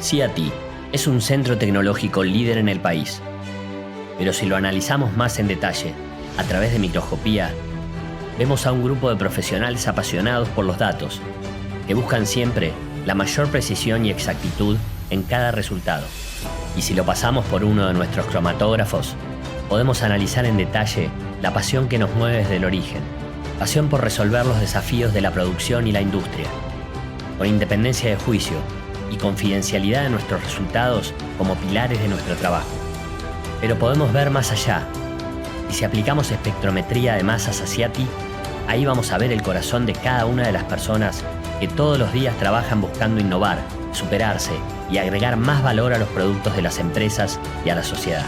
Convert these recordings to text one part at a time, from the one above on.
CIATI es un centro tecnológico líder en el país. Pero si lo analizamos más en detalle, a través de microscopía, vemos a un grupo de profesionales apasionados por los datos, que buscan siempre la mayor precisión y exactitud en cada resultado. Y si lo pasamos por uno de nuestros cromatógrafos, podemos analizar en detalle la pasión que nos mueve desde el origen, pasión por resolver los desafíos de la producción y la industria, con independencia de juicio y confidencialidad de nuestros resultados como pilares de nuestro trabajo. Pero podemos ver más allá, y si aplicamos espectrometría de masas a CIATI, ahí vamos a ver el corazón de cada una de las personas que todos los días trabajan buscando innovar, superarse y agregar más valor a los productos de las empresas y a la sociedad.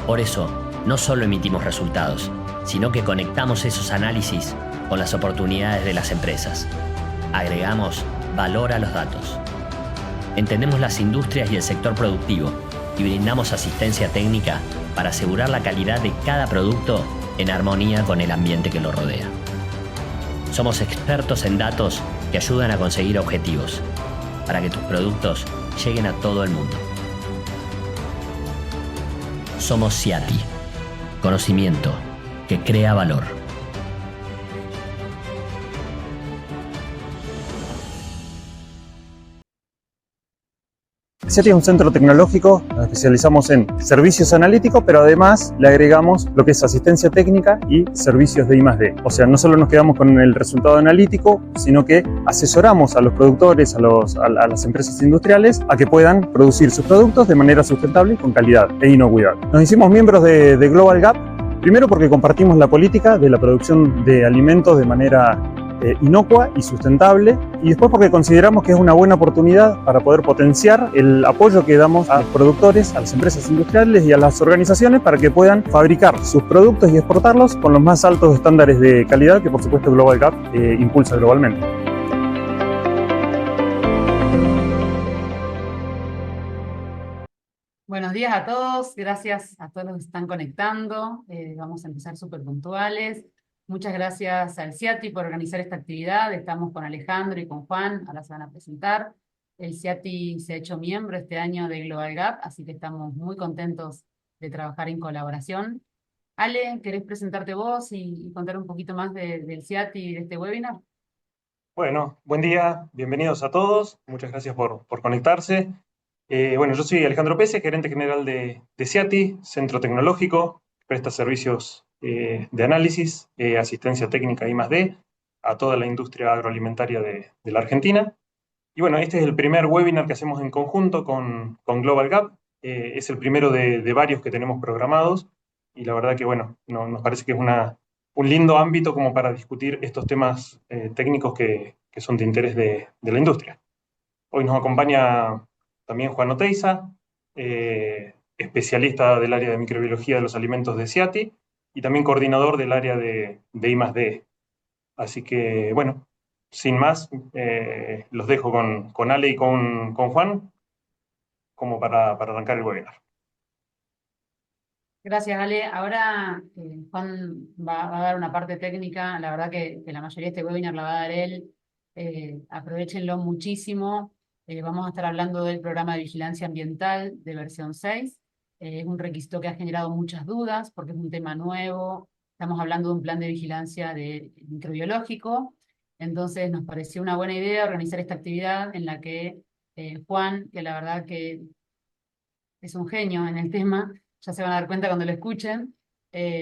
Por eso, no solo emitimos resultados, sino que conectamos esos análisis con las oportunidades de las empresas. Agregamos valor a los datos. Entendemos las industrias y el sector productivo y brindamos asistencia técnica para asegurar la calidad de cada producto en armonía con el ambiente que lo rodea. Somos expertos en datos que ayudan a conseguir objetivos para que tus productos lleguen a todo el mundo. Somos CIATI, conocimiento que crea valor. CIATI es un centro tecnológico, nos especializamos en servicios analíticos, pero además le agregamos lo que es asistencia técnica y servicios de I+D. O sea, no solo nos quedamos con el resultado analítico, sino que asesoramos a los productores, a las empresas industriales, a que puedan producir sus productos de manera sustentable, con calidad e inocuidad. Nos hicimos miembros de Global Gap, primero porque compartimos la política de la producción de alimentos de manera inocua y sustentable, y después porque consideramos que es una buena oportunidad para poder potenciar el apoyo que damos a los productores, a las empresas industriales y a las organizaciones para que puedan fabricar sus productos y exportarlos con los más altos estándares de calidad que por supuesto Global Gap impulsa globalmente. Buenos días a todos, gracias a todos los que se están conectando. Vamos a empezar súper puntuales. Muchas gracias al CIATI por organizar esta actividad. Estamos con Alejandro y con Juan, ahora se van a presentar. El CIATI se ha hecho miembro este año de Global Gap, así que estamos muy contentos de trabajar en colaboración. Ale, ¿querés presentarte vos y contar un poquito más del CIATI y de este webinar? Bueno, buen día, bienvenidos a todos, muchas gracias por conectarse. Bueno, yo soy Alejandro Pese, gerente general de CIATI, Centro Tecnológico, que presta servicios de análisis, asistencia técnica I+D a toda la industria agroalimentaria de la Argentina. Y bueno, este es el primer webinar que hacemos en conjunto con Global Gap. Es el primero de varios que tenemos programados y la verdad que bueno, nos parece que es un lindo ámbito como para discutir estos temas técnicos que son de interés de la industria. Hoy nos acompaña también Juan Oteiza, especialista del área de microbiología de los alimentos de CIATI y también coordinador del área de I+D. Así que, bueno, sin más, los dejo con Ale y con Juan como para arrancar el webinar. Gracias, Ale. Ahora Juan va a dar una parte técnica. La verdad que la mayoría de este webinar la va a dar él. Aprovechenlo muchísimo. Vamos a estar hablando del programa de vigilancia ambiental de versión 6. Es un requisito que ha generado muchas dudas porque es un tema nuevo. Estamos hablando de un plan de vigilancia microbiológico. Entonces nos pareció una buena idea organizar esta actividad en la que Juan, que la verdad que es un genio en el tema, ya se van a dar cuenta cuando lo escuchen,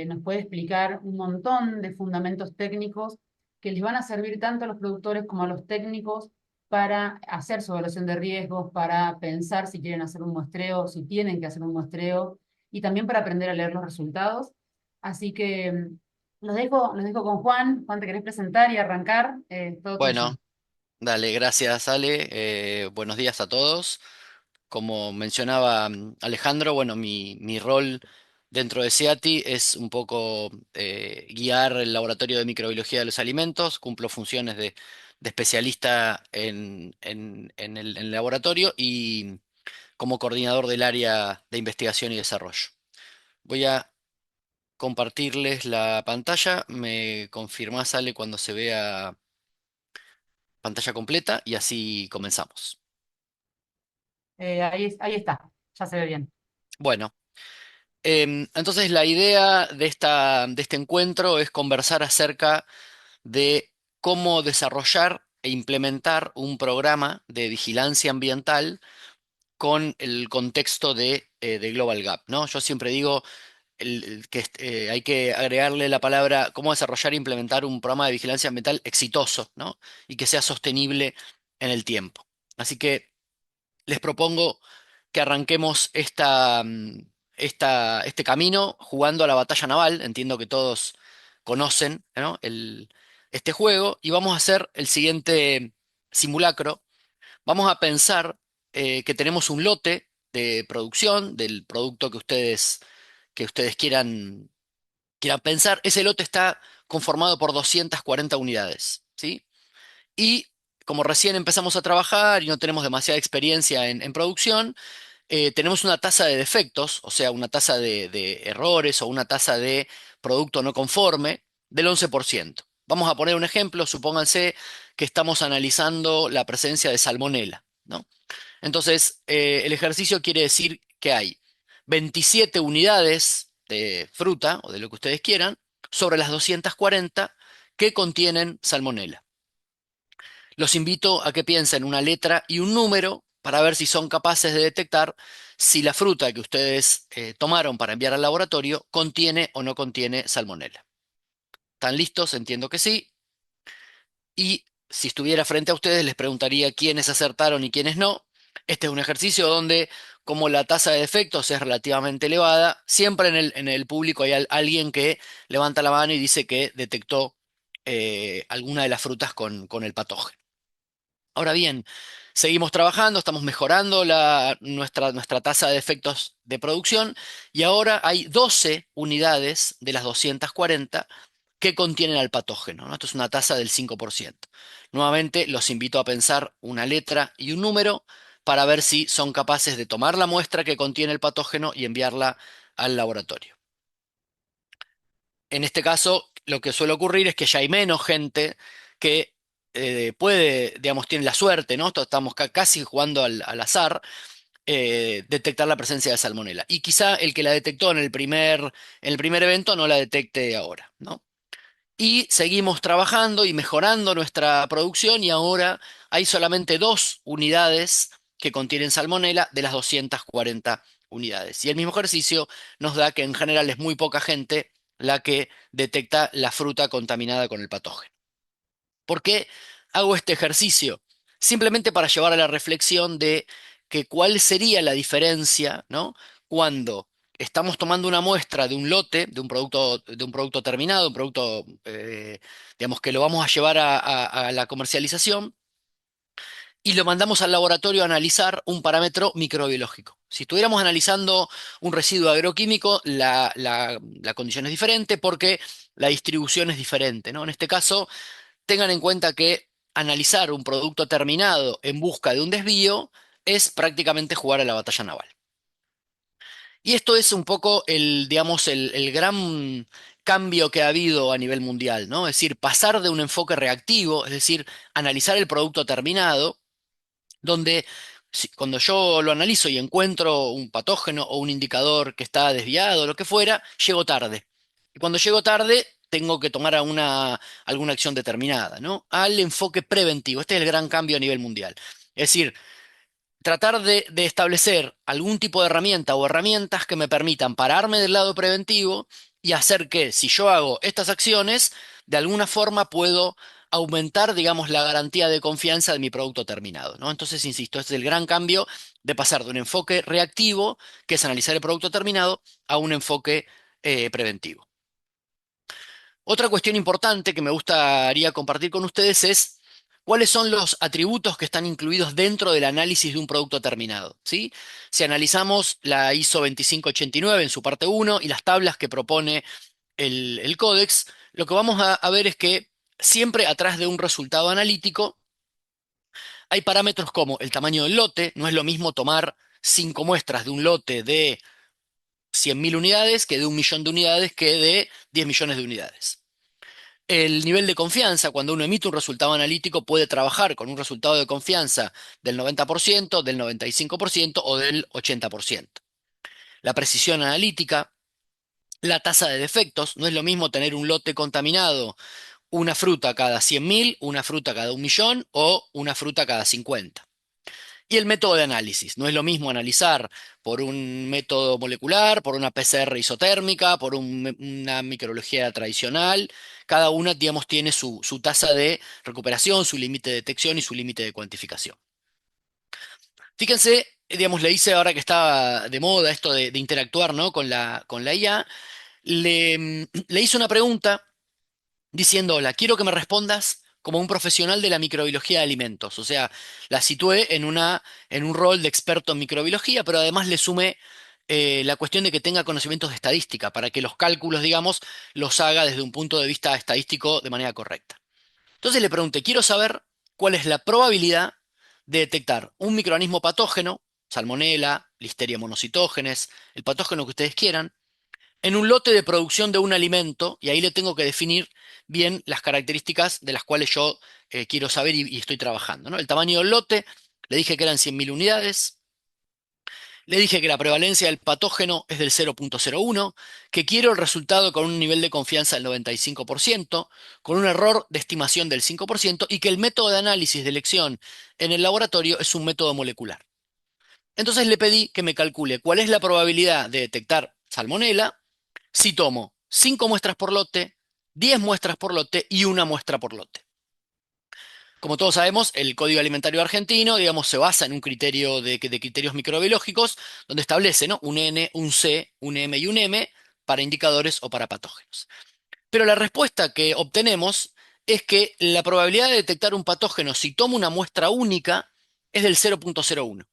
nos puede explicar un montón de fundamentos técnicos que les van a servir tanto a los productores como a los técnicos para hacer su evaluación de riesgos, para pensar si quieren hacer un muestreo, si tienen que hacer un muestreo, y también para aprender a leer los resultados. Así que los dejo con Juan. Juan, ¿te querés presentar y arrancar? Todo tuyo. Bueno, dale, gracias Ale. Buenos días a todos. Como mencionaba Alejandro, bueno, mi rol dentro de CIATI es un poco guiar el laboratorio de microbiología de los alimentos, cumplo funciones de especialista en el laboratorio y como coordinador del área de investigación y desarrollo. Voy a compartirles la pantalla. Me confirmás, Ale, cuando se vea pantalla completa y así comenzamos. Ahí está, ya se ve bien. Bueno, entonces la idea de este encuentro es conversar acerca de cómo desarrollar e implementar un programa de vigilancia ambiental con el contexto de Global Gap, ¿no? Yo siempre digo hay que agregarle la palabra cómo desarrollar e implementar un programa de vigilancia ambiental exitoso, ¿no? Y que sea sostenible en el tiempo. Así que les propongo que arranquemos este camino jugando a la batalla naval. Entiendo que todos conocen, ¿no? Este juego y vamos a hacer el siguiente simulacro. Vamos a pensar que tenemos un lote de producción del producto que ustedes quieran pensar. Ese lote está conformado por 240 unidades, ¿sí? Y como recién empezamos a trabajar y no tenemos demasiada experiencia en producción, tenemos una tasa de defectos, o sea, una tasa de errores o una tasa de producto no conforme del 11%. Vamos a poner un ejemplo, supónganse que estamos analizando la presencia de salmonela, ¿no? Entonces, el ejercicio quiere decir que hay 27 unidades de fruta o de lo que ustedes quieran sobre las 240 que contienen salmonela. Los invito a que piensen una letra y un número para ver si son capaces de detectar si la fruta que ustedes tomaron para enviar al laboratorio contiene o no contiene salmonela. ¿Están listos? Entiendo que sí. Y si estuviera frente a ustedes, les preguntaría quiénes acertaron y quiénes no. Este es un ejercicio donde, como la tasa de defectos es relativamente elevada, siempre en el público hay alguien que levanta la mano y dice que detectó alguna de las frutas con el patógeno. Ahora bien, seguimos trabajando, estamos mejorando nuestra tasa de efectos de producción y ahora hay 12 unidades de las 240 que contienen al patógeno, ¿no? Esto es una tasa del 5%. Nuevamente, los invito a pensar una letra y un número para ver si son capaces de tomar la muestra que contiene el patógeno y enviarla al laboratorio. En este caso, lo que suele ocurrir es que ya hay menos gente que digamos, tiene la suerte, ¿no? Estamos casi jugando al azar, detectar la presencia de salmonela. Y quizá el que la detectó en el primer evento no la detecte ahora, ¿no? Y seguimos trabajando y mejorando nuestra producción y ahora hay solamente 2 unidades que contienen salmonela de las 240 unidades. Y el mismo ejercicio nos da que en general es muy poca gente la que detecta la fruta contaminada con el patógeno. ¿Por qué hago este ejercicio? Simplemente para llevar a la reflexión de que cuál sería la diferencia, ¿no? Cuando estamos tomando una muestra de un lote, de un producto terminado, un producto, digamos, que lo vamos a llevar a la comercialización y lo mandamos al laboratorio a analizar un parámetro microbiológico. Si estuviéramos analizando un residuo agroquímico, la condición es diferente porque la distribución es diferente, ¿no? En este caso, tengan en cuenta que analizar un producto terminado en busca de un desvío es prácticamente jugar a la batalla naval. Y esto es un poco digamos, el gran cambio que ha habido a nivel mundial, ¿no? Es decir, pasar de un enfoque reactivo, es decir, analizar el producto terminado, donde cuando yo lo analizo y encuentro un patógeno o un indicador que está desviado, lo que fuera, llego tarde. Y cuando llego tarde, tengo que tomar alguna acción determinada, ¿no? Al enfoque preventivo. Este es el gran cambio a nivel mundial. Es decir, tratar de establecer algún tipo de herramienta o herramientas que me permitan pararme del lado preventivo y hacer que si yo hago estas acciones, de alguna forma puedo aumentar, digamos, la garantía de confianza de mi producto terminado, ¿no? Entonces, insisto, este es el gran cambio de pasar de un enfoque reactivo, que es analizar el producto terminado, a un enfoque preventivo. Otra cuestión importante que me gustaría compartir con ustedes es cuáles son los atributos que están incluidos dentro del análisis de un producto terminado, ¿sí? Si analizamos la ISO 2589 en su parte 1 y las tablas que propone el códex, lo que vamos a ver es que siempre atrás de un resultado analítico hay parámetros como el tamaño del lote. No es lo mismo tomar 5 muestras de un lote de 100.000 unidades que de 1 millón de unidades que de 10 millones de unidades. El nivel de confianza, cuando uno emite un resultado analítico, puede trabajar con un resultado de confianza del 90%, del 95% o del 80%. La precisión analítica, la tasa de defectos, no es lo mismo tener un lote contaminado, una fruta cada 100.000, una fruta cada 1.000.000 o una fruta cada 50. Y el método de análisis. No es lo mismo analizar por un método molecular, por una PCR isotérmica, por una microbiología tradicional. Cada una, digamos, tiene su tasa de recuperación, su límite de detección y su límite de cuantificación. Fíjense, digamos, le hice ahora que está de moda esto de interactuar, ¿no? con la IA, le hice una pregunta diciendo, hola, quiero que me respondas como un profesional de la microbiología de alimentos. O sea, la situé en un rol de experto en microbiología, pero además le sumé la cuestión de que tenga conocimientos de estadística, para que los cálculos, digamos, los haga desde un punto de vista estadístico de manera correcta. Entonces le pregunté, quiero saber cuál es la probabilidad de detectar un microorganismo patógeno, Salmonella, Listeria monocytogenes, el patógeno que ustedes quieran, en un lote de producción de un alimento, y ahí le tengo que definir bien las características de las cuales yo quiero saber y estoy trabajando, ¿no? El tamaño del lote, le dije que eran 100.000 unidades, le dije que la prevalencia del patógeno es del 0,01, que quiero el resultado con un nivel de confianza del 95%, con un error de estimación del 5% y que el método de análisis de elección en el laboratorio es un método molecular. Entonces le pedí que me calcule cuál es la probabilidad de detectar salmonela si tomo 5 muestras por lote, 10 muestras por lote y una muestra por lote. Como todos sabemos, el Código Alimentario Argentino, digamos, se basa en un criterio de criterios microbiológicos donde establece, ¿no? Un N, un C, un M y un M para indicadores o para patógenos. Pero la respuesta que obtenemos es que la probabilidad de detectar un patógeno si tomo una muestra única es del 0,01.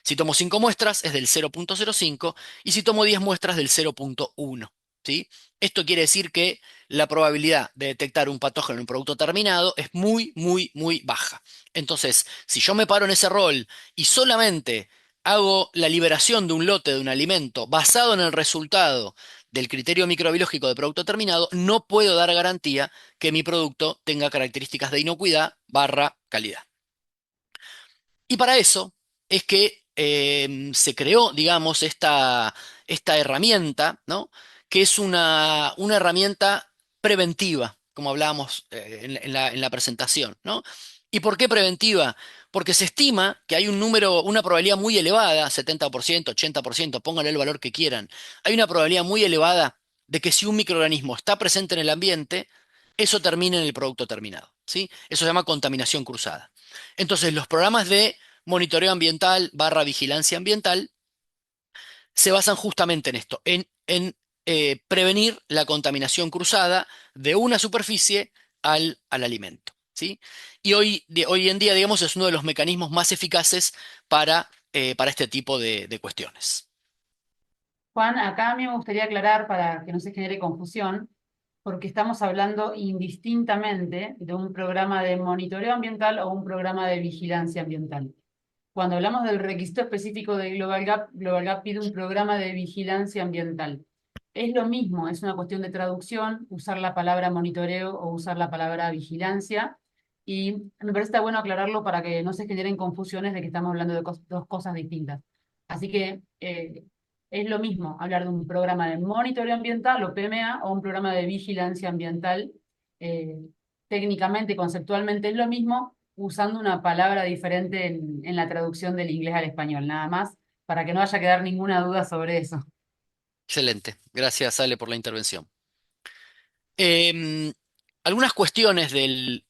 Si tomo 5 muestras es del 0,05 y si tomo 10 muestras del 0,1. ¿Sí? Esto quiere decir que la probabilidad de detectar un patógeno en un producto terminado es muy, muy, muy baja. Entonces, si yo me paro en ese rol y solamente hago la liberación de un lote de un alimento basado en el resultado del criterio microbiológico de producto terminado, no puedo dar garantía que mi producto tenga características de inocuidad barra calidad. Y para eso es que se creó, digamos, esta herramienta, ¿no? Que es una herramienta preventiva, como hablábamos en la presentación, ¿no? ¿Y por qué preventiva? Porque se estima que hay un número, una probabilidad muy elevada, 70%, 80%, pónganle el valor que quieran. Hay una probabilidad muy elevada de que si un microorganismo está presente en el ambiente, eso termine en el producto terminado, ¿sí? Eso se llama contaminación cruzada. Entonces, los programas de monitoreo ambiental barra vigilancia ambiental se basan justamente en esto, en prevenir la contaminación cruzada de una superficie al alimento, ¿sí? Y hoy en día, digamos, es uno de los mecanismos más eficaces para este tipo de cuestiones. Juan, acá a mí me gustaría aclarar para que no se genere confusión, porque estamos hablando indistintamente de un programa de monitoreo ambiental o un programa de vigilancia ambiental. Cuando hablamos del requisito específico de Global Gap pide un programa de vigilancia ambiental. Es lo mismo, es una cuestión de traducción, usar la palabra monitoreo o usar la palabra vigilancia. Y me parece que está bueno aclararlo para que no se generen confusiones de que estamos hablando de dos cosas distintas. Así que es lo mismo hablar de un programa de monitoreo ambiental o PMA o un programa de vigilancia ambiental. Eh, Técnicamente, conceptualmente es lo mismo, usando una palabra diferente en la traducción del inglés al español, nada más, para que no haya que dar ninguna duda sobre eso. Excelente. Gracias, Ale, por la intervención. Em, Algunas cuestiones del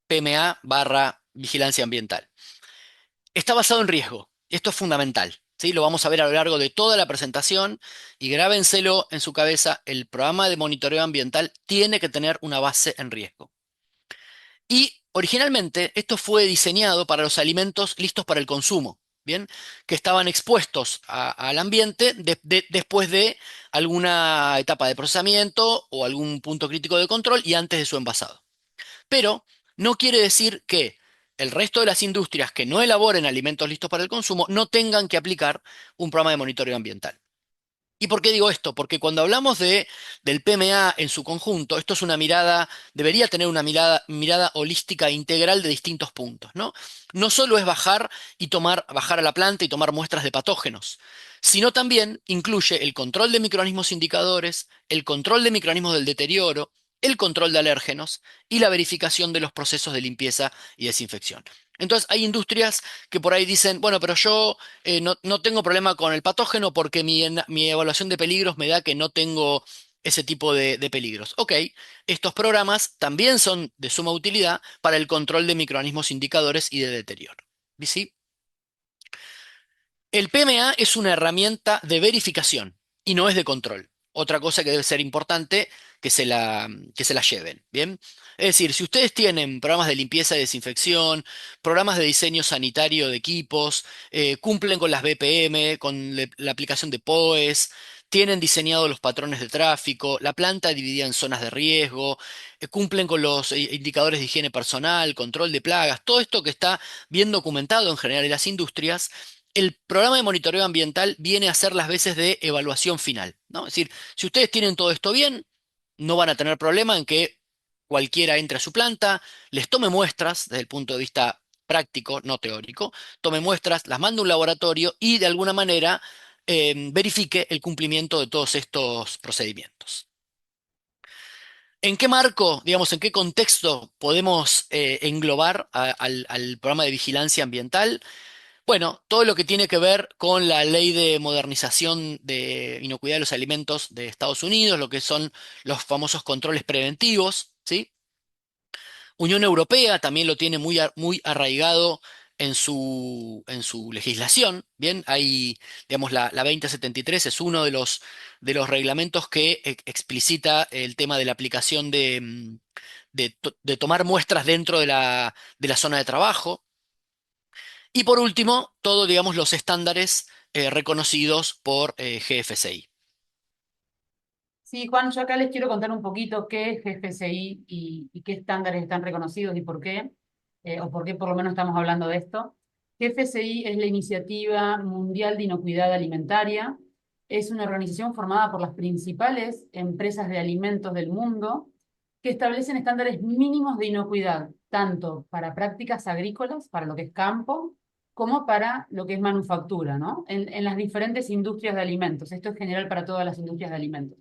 PMA barra vigilancia ambiental. Está basado en riesgo. Esto es fundamental. ¿Sí? Lo vamos a ver a lo largo de toda la presentación y grábenselo en su cabeza. El programa de monitoreo ambiental tiene que tener una base en riesgo. Y originalmente esto fue diseñado para los alimentos listos para el consumo, ¿bien? Que estaban expuestos al ambiente después de alguna etapa de procesamiento o algún punto crítico de control y antes de su envasado. Pero no quiere decir que el resto de las industrias que no elaboren alimentos listos para el consumo no tengan que aplicar un programa de monitoreo ambiental. ¿Y por qué digo esto? Porque cuando hablamos del PMA en su conjunto, esto es una mirada, debería tener una mirada holística e integral de distintos puntos, ¿no? No solo es bajar a la planta y tomar muestras de patógenos, sino también incluye el control de microorganismos indicadores, el control de microorganismos del deterioro, el control de alérgenos y la verificación de los procesos de limpieza y desinfección. Entonces, hay industrias que por ahí dicen, bueno, pero yo no tengo problema con el patógeno porque mi evaluación de peligros me da que no tengo ese tipo de peligros. Ok, estos programas también son de suma utilidad para el control de microorganismos indicadores y de deterioro. ¿Sí? El PMA es una herramienta de verificación y no es de control. Otra cosa que debe ser importante que se la lleven, ¿bien? Es decir, si ustedes tienen programas de limpieza y desinfección, programas de diseño sanitario de equipos, cumplen con las BPM, con la aplicación de POEs, tienen diseñados los patrones de tráfico, la planta dividida en zonas de riesgo, cumplen con los indicadores de higiene personal, control de plagas, todo esto que está bien documentado en general en las industrias. El programa de monitoreo ambiental viene a ser las veces de evaluación final, ¿no? Es decir, si ustedes tienen todo esto bien, no van a tener problema en que cualquiera entre a su planta, les tome muestras desde el punto de vista práctico, no teórico, tome muestras, las mande a un laboratorio y de alguna manera verifique el cumplimiento de todos estos procedimientos. ¿En qué marco, digamos, en qué contexto podemos englobar al programa de vigilancia ambiental? Bueno, todo lo que tiene que ver con la ley de modernización de inocuidad de los alimentos de Estados Unidos, lo que son los famosos controles preventivos, ¿sí? Unión Europea también lo tiene muy arraigado en su legislación, ¿bien? Hay, digamos, la 2073 es uno de los reglamentos que explicita el tema de la aplicación de tomar muestras dentro de la zona de trabajo. Y por último, todo, digamos, los estándares reconocidos por GFCI. Sí, Juan, yo acá les quiero contar un poquito qué es GFCI y qué estándares están reconocidos y por qué, o por qué por lo menos estamos hablando de esto. GFCI es la Iniciativa Mundial de Inocuidad Alimentaria. Es una organización formada por las principales empresas de alimentos del mundo que establecen estándares mínimos de inocuidad, tanto para prácticas agrícolas, para lo que es campo, como para lo que es manufactura, ¿no? En las diferentes industrias de alimentos. Esto es general para todas las industrias de alimentos.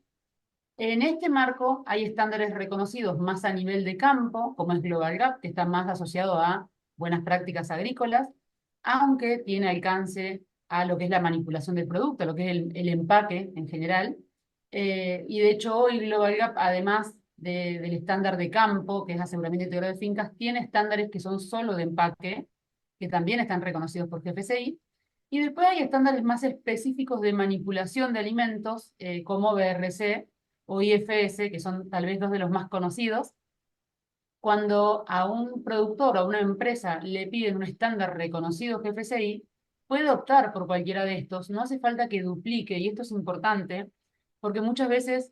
En este marco hay estándares reconocidos más a nivel de campo, como es Global Gap, que está más asociado a buenas prácticas agrícolas, aunque tiene alcance a lo que es la manipulación del producto, a lo que es el empaque en general. Y de hecho hoy Global Gap, además del estándar de campo, que es aseguramiento integrado de fincas, tiene estándares que son solo de empaque, que también están reconocidos por GFCI. Y después hay estándares más específicos de manipulación de alimentos, como BRC, o IFS, que son tal vez dos de los más conocidos. Cuando a un productor o a una empresa le piden un estándar reconocido GFCI, puede optar por cualquiera de estos. No hace falta que duplique, y esto es importante, porque muchas veces,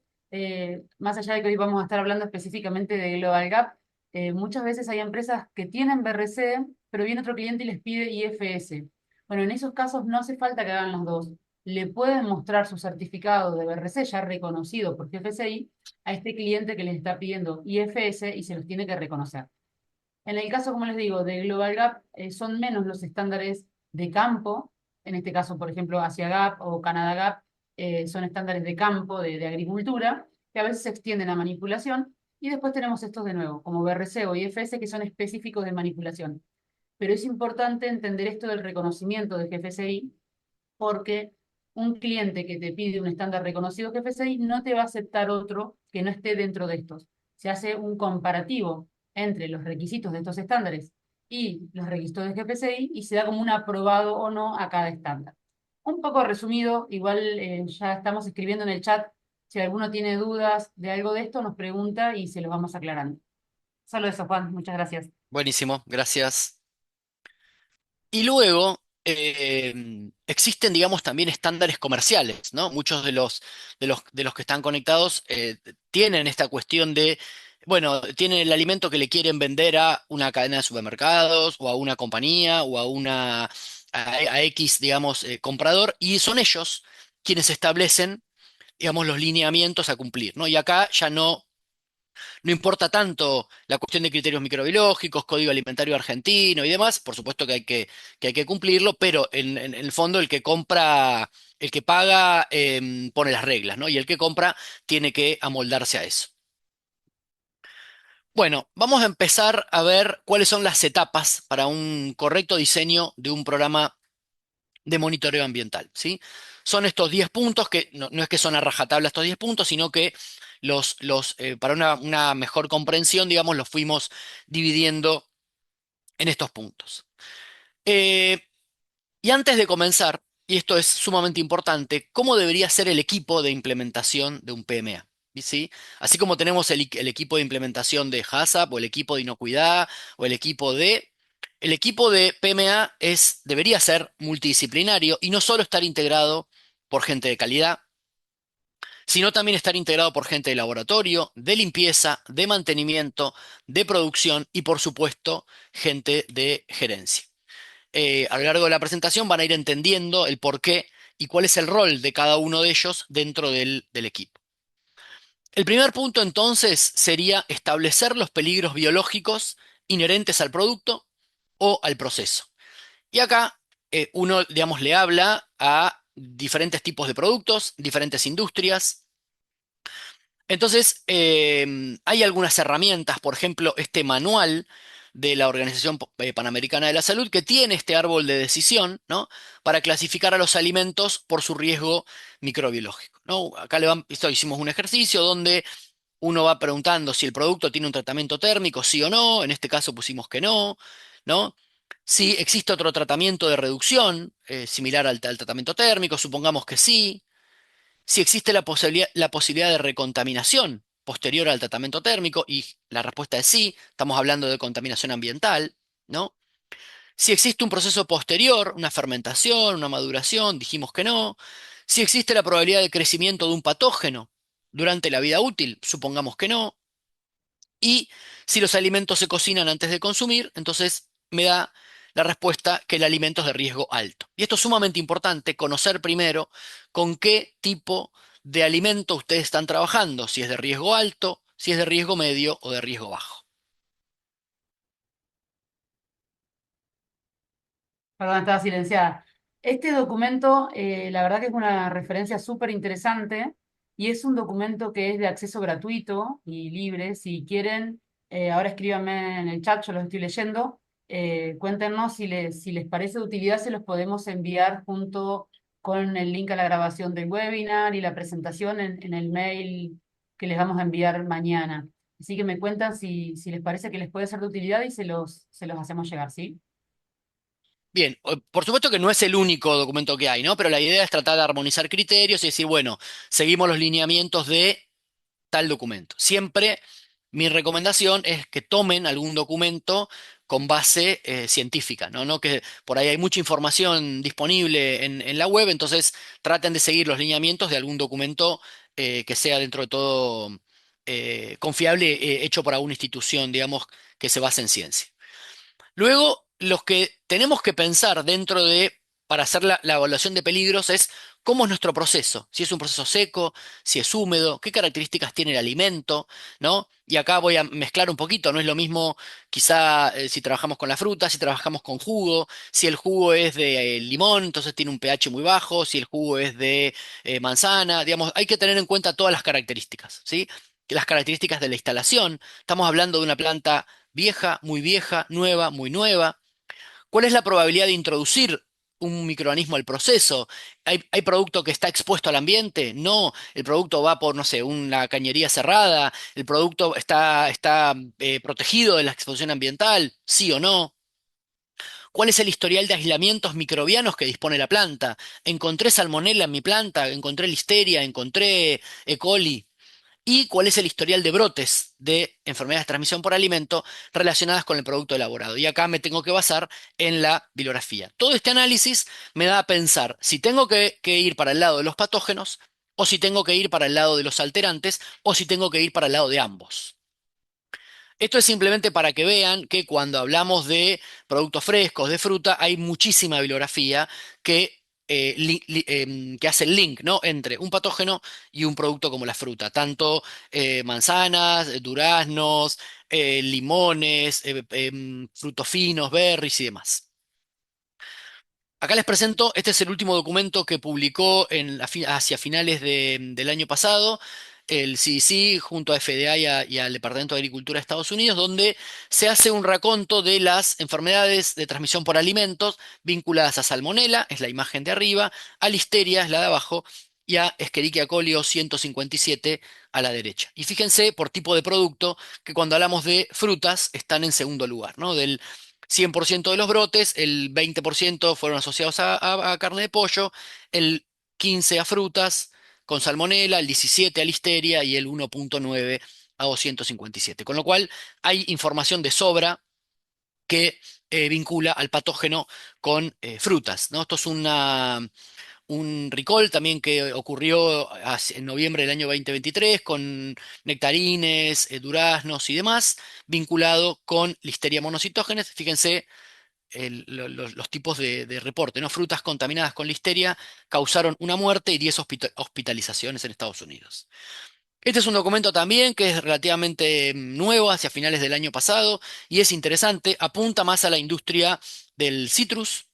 más allá de que hoy vamos a estar hablando específicamente de Global Gap, muchas veces hay empresas que tienen BRC, pero viene otro cliente y les pide IFS. Bueno, en esos casos no hace falta que hagan los dos. Le pueden mostrar su certificado de BRC ya reconocido por GFCI a este cliente que les está pidiendo IFS y se los tiene que reconocer. En el caso, como les digo, de Global Gap, son menos los estándares de campo, en este caso, por ejemplo, Asia Gap o Canada Gap, son estándares de campo, de agricultura, que a veces se extienden a manipulación, y después tenemos estos de nuevo, como BRC o IFS, que son específicos de manipulación. Pero es importante entender esto del reconocimiento de GFCI, porque un cliente que te pide un estándar reconocido GFCI no te va a aceptar otro que no esté dentro de estos. Se hace un comparativo entre los requisitos de estos estándares y los requisitos de GFCI y se da como un aprobado o no a cada estándar. Un poco resumido, igual ya estamos escribiendo en el chat. Si alguno tiene dudas de algo de esto, nos pregunta y se los vamos aclarando. Solo eso, Juan. Muchas gracias. Buenísimo, gracias. Y luego existen, digamos, también estándares comerciales, ¿no? Muchos de los que están conectados tienen esta cuestión de, bueno, tienen el alimento que le quieren vender a una cadena de supermercados o a una compañía o a X, digamos, comprador, y son ellos quienes establecen digamos, los lineamientos a cumplir, ¿no? Y acá ya no importa tanto la cuestión de criterios microbiológicos, código alimentario argentino y demás, por supuesto que hay que cumplirlo, pero en el fondo el que compra, el que paga pone las reglas, ¿no? Y el que compra tiene que amoldarse a eso. Bueno, vamos a empezar a ver cuáles son las etapas para un correcto diseño de un programa de monitoreo ambiental, ¿sí? Son estos 10 puntos que no es que son a rajatabla estos 10 puntos, sino que para una mejor comprensión, digamos, los fuimos dividiendo en estos puntos. Eh, y antes de comenzar, y esto es sumamente importante, ¿cómo debería ser el equipo de implementación de un PMA? ¿Sí? Así como tenemos el equipo de implementación de HACCP o el equipo de inocuidad o el equipo de PMA debería ser multidisciplinario y no solo estar integrado por gente de calidad, sino también estar integrado por gente de laboratorio, de limpieza, de mantenimiento, de producción y por supuesto gente de gerencia. A lo largo de la presentación van a ir entendiendo el por qué y cuál es el rol de cada uno de ellos dentro del equipo. El primer punto entonces sería establecer los peligros biológicos inherentes al producto o al proceso. Y acá uno, digamos, le habla a diferentes tipos de productos, diferentes industrias. Entonces, hay algunas herramientas, por ejemplo, este manual de la Organización Panamericana de la Salud, que tiene este árbol de decisión, ¿no? Para clasificar a los alimentos por su riesgo microbiológico, ¿no? Acá hicimos un ejercicio donde uno va preguntando si el producto tiene un tratamiento térmico, sí o no. En este caso pusimos que no, ¿no? Si existe otro tratamiento de reducción similar al tratamiento térmico, supongamos que sí. Si existe la posibilidad de recontaminación posterior al tratamiento térmico, y la respuesta es sí, estamos hablando de contaminación ambiental, ¿no? Si existe un proceso posterior, una fermentación, una maduración, dijimos que no. Si existe la probabilidad de crecimiento de un patógeno durante la vida útil, supongamos que no. Y si los alimentos se cocinan antes de consumir, entonces me da la respuesta que el alimento es de riesgo alto. Y esto es sumamente importante, conocer primero con qué tipo de alimento ustedes están trabajando, si es de riesgo alto, si es de riesgo medio o de riesgo bajo. Perdón, estaba silenciada. Este documento, la verdad que es una referencia súper interesante y es un documento que es de acceso gratuito y libre. Si quieren, ahora escríbanme en el chat, yo los estoy leyendo. Cuéntenos si les parece de utilidad, se los podemos enviar junto con el link a la grabación del webinar y la presentación en el mail que les vamos a enviar mañana. Así que me cuentan si les parece que les puede ser de utilidad y se los hacemos llegar, ¿sí? Bien, por supuesto que no es el único documento que hay, ¿no? Pero la idea es tratar de armonizar criterios y decir, bueno, seguimos los lineamientos de tal documento. Siempre mi recomendación es que tomen algún documento con base científica, ¿no? No que por ahí hay mucha información disponible en la web, entonces traten de seguir los lineamientos de algún documento que sea dentro de todo confiable, hecho por alguna institución, digamos, que se base en ciencia. Luego, los que tenemos que pensar para hacer la evaluación de peligros es cómo es nuestro proceso, si es un proceso seco, si es húmedo, qué características tiene el alimento, ¿no? Y acá voy a mezclar un poquito, no es lo mismo quizá si trabajamos con la fruta, si trabajamos con jugo, si el jugo es de limón, entonces tiene un pH muy bajo, si el jugo es de manzana, digamos, hay que tener en cuenta todas las características, ¿sí? Las características de la instalación, estamos hablando de una planta vieja, nueva, muy nueva. ¿Cuál es la probabilidad de introducir un microorganismo al proceso? ¿Hay producto que está expuesto al ambiente? No, el producto va por, no sé, una cañería cerrada, el producto está protegido de la exposición ambiental, sí o no. ¿Cuál es el historial de aislamientos microbianos que dispone la planta? ¿Encontré salmonella en mi planta? ¿Encontré listeria? ¿Encontré E. coli? ¿Y cuál es el historial de brotes de enfermedades de transmisión por alimento relacionadas con el producto elaborado? Y acá me tengo que basar en la bibliografía. Todo este análisis me da a pensar si tengo que ir para el lado de los patógenos, o si tengo que ir para el lado de los alterantes, o si tengo que ir para el lado de ambos. Esto es simplemente para que vean que cuando hablamos de productos frescos, de fruta, hay muchísima bibliografía que que hace el link, ¿no? Entre un patógeno y un producto como la fruta, tanto manzanas, duraznos, limones, frutos finos, berries y demás. Acá les presento, este es el último documento que publicó hacia finales del año pasado el CDC junto a FDA y al Departamento de Agricultura de Estados Unidos, donde se hace un raconto de las enfermedades de transmisión por alimentos vinculadas a Salmonella, es la imagen de arriba, a Listeria, es la de abajo, y a Escherichia coli o 157 a la derecha. Y fíjense por tipo de producto que cuando hablamos de frutas están en segundo lugar, ¿no? Del 100% de los brotes, el 20% fueron asociados a carne de pollo, el 15% a frutas con salmonela, el 17% a listeria y el 1,9% a 257. Con lo cual hay información de sobra que vincula al patógeno con frutas, ¿no? Esto es un recall también que ocurrió en noviembre del año 2023 con nectarines, duraznos y demás, vinculado con Listeria monocytogenes. Fíjense los tipos de reporte, ¿no? Frutas contaminadas con listeria causaron una muerte y 10 hospitalizaciones en Estados Unidos. Este es un documento también que es relativamente nuevo, hacia finales del año pasado, y es interesante, apunta más a la industria del citrus,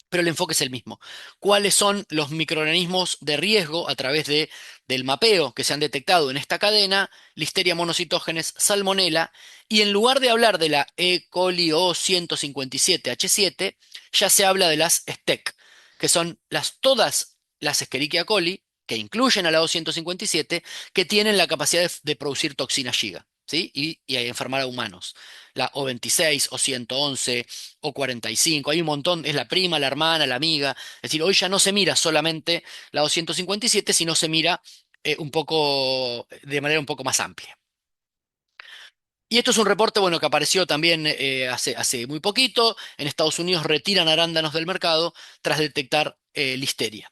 pero el enfoque es el mismo. ¿Cuáles son los microorganismos de riesgo a través del mapeo que se han detectado en esta cadena? Listeria monocytogenes, Salmonella, y en lugar de hablar de la E. coli o 157H7, ya se habla de las STEC, que son todas las Escherichia coli, que incluyen a la O157, que tienen la capacidad de producir toxina Shiga, ¿sí? Y a enfermar a humanos. La O26, O111, O45, hay un montón, es la prima, la hermana, la amiga. Es decir, hoy ya no se mira solamente la 257, sino se mira un poco, de manera un poco más amplia. Y esto es un reporte, bueno, que apareció también hace muy poquito. En Estados Unidos retiran arándanos del mercado tras detectar listeria.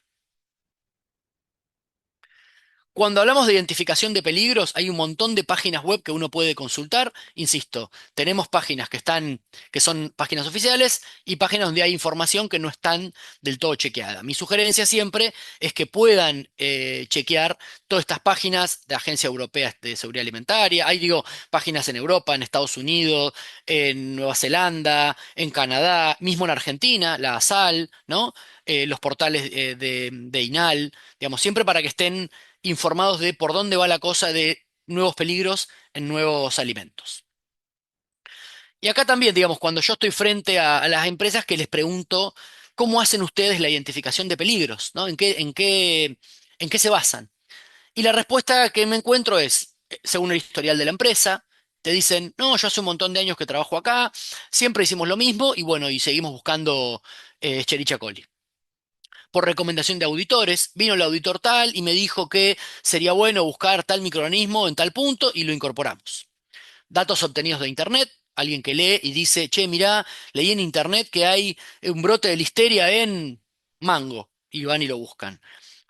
Cuando hablamos de identificación de peligros, hay un montón de páginas web que uno puede consultar. Insisto, tenemos páginas que son páginas oficiales y páginas donde hay información que no están del todo chequeada. Mi sugerencia siempre es que puedan chequear todas estas páginas de Agencia Europea de Seguridad Alimentaria. Hay, digo, páginas en Europa, en Estados Unidos, en Nueva Zelanda, en Canadá, mismo en Argentina, la ASAL, ¿no? Los portales de INAL, digamos, siempre para que estén informados de por dónde va la cosa de nuevos peligros en nuevos alimentos. Y acá también, digamos, cuando yo estoy frente a las empresas que les pregunto, ¿cómo hacen ustedes la identificación de peligros? ¿No? ¿En qué se basan? Y la respuesta que me encuentro es, según el historial de la empresa, te dicen, no, yo hace un montón de años que trabajo acá, siempre hicimos lo mismo y bueno, y seguimos buscando Escherichia coli. Por recomendación de auditores, vino el auditor tal y me dijo que sería bueno buscar tal microorganismo en tal punto y lo incorporamos. Datos obtenidos de Internet, alguien que lee y dice, che, mirá, leí en Internet que hay un brote de listeria en mango, y van y lo buscan.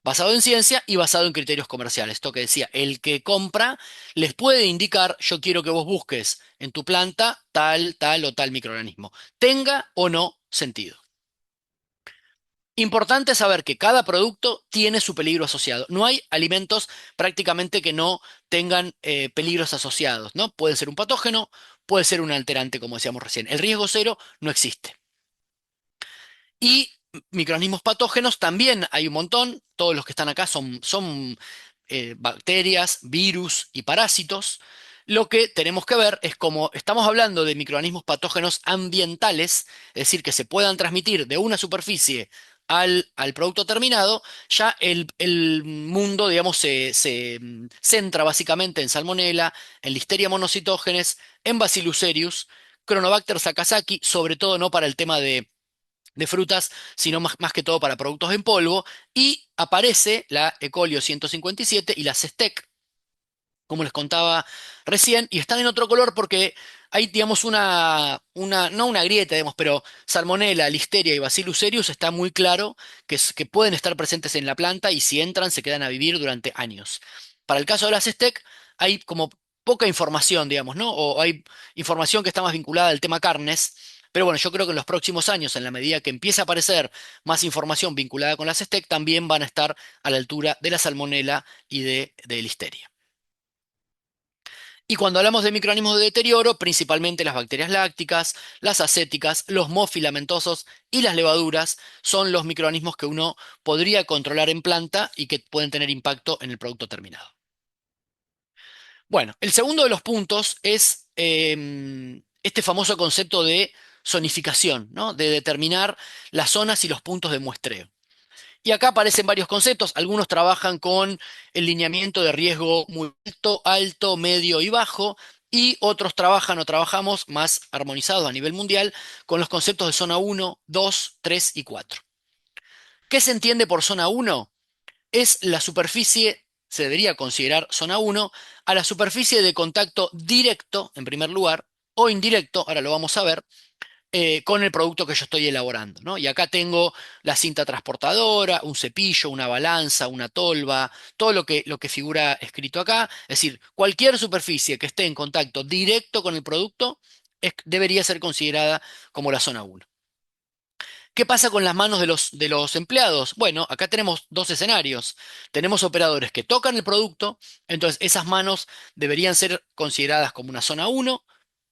Basado en ciencia y basado en criterios comerciales. Esto que decía, el que compra les puede indicar, yo quiero que vos busques en tu planta tal, tal o tal microorganismo, tenga o no sentido. Importante saber que cada producto tiene su peligro asociado. No hay alimentos prácticamente que no tengan peligros asociados, ¿no? Puede ser un patógeno, puede ser un alterante, como decíamos recién. El riesgo cero no existe. Y microorganismos patógenos también hay un montón. Todos los que están acá son bacterias, virus y parásitos. Lo que tenemos que ver es cómo estamos hablando de microorganismos patógenos ambientales, es decir, que se puedan transmitir de una superficie al producto terminado, ya el mundo, digamos, se centra básicamente en Salmonella, en Listeria monocytogenes, en Bacillus cereus, Chronobacter sakazaki, sobre todo no para el tema de frutas, sino más que todo para productos en polvo, y aparece la E. coli 157 y las STEC, como les contaba recién, y están en otro color porque hay, digamos, no una grieta, digamos, pero Salmonella, Listeria y Bacillus cereus está muy claro que pueden estar presentes en la planta y si entran se quedan a vivir durante años. Para el caso de las STEC hay como poca información, digamos, ¿no? O hay información que está más vinculada al tema carnes, Pero bueno, yo creo que en los próximos años, en la medida que empiece a aparecer más información vinculada con las STEC, también van a estar a la altura de la salmonela y de listeria. Y cuando hablamos de microorganismos de deterioro, principalmente las bacterias lácticas, las acéticas, los MOF filamentosos y las levaduras son los microorganismos que uno podría controlar en planta y que pueden tener impacto en el producto terminado. Bueno, el segundo de los puntos es este famoso concepto de zonificación, ¿no? De determinar las zonas y los puntos de muestreo. Y acá aparecen varios conceptos. Algunos trabajan con el lineamiento de riesgo muy alto, alto, medio y bajo. Y otros trabajan o trabajamos más armonizados a nivel mundial con los conceptos de zona 1, 2, 3 y 4. ¿Qué se entiende por zona 1? Es la superficie, se debería considerar zona 1, a la superficie de contacto directo, en primer lugar, o indirecto, ahora lo vamos a ver, con el producto que yo estoy elaborando, ¿no? Y acá tengo la cinta transportadora, un cepillo, una balanza, una tolva, todo lo que figura escrito acá. Es decir, cualquier superficie que esté en contacto directo con el producto debería ser considerada como la zona 1. ¿Qué pasa con las manos de los empleados? Bueno, acá tenemos dos escenarios. Tenemos operadores que tocan el producto, entonces esas manos deberían ser consideradas como una zona 1.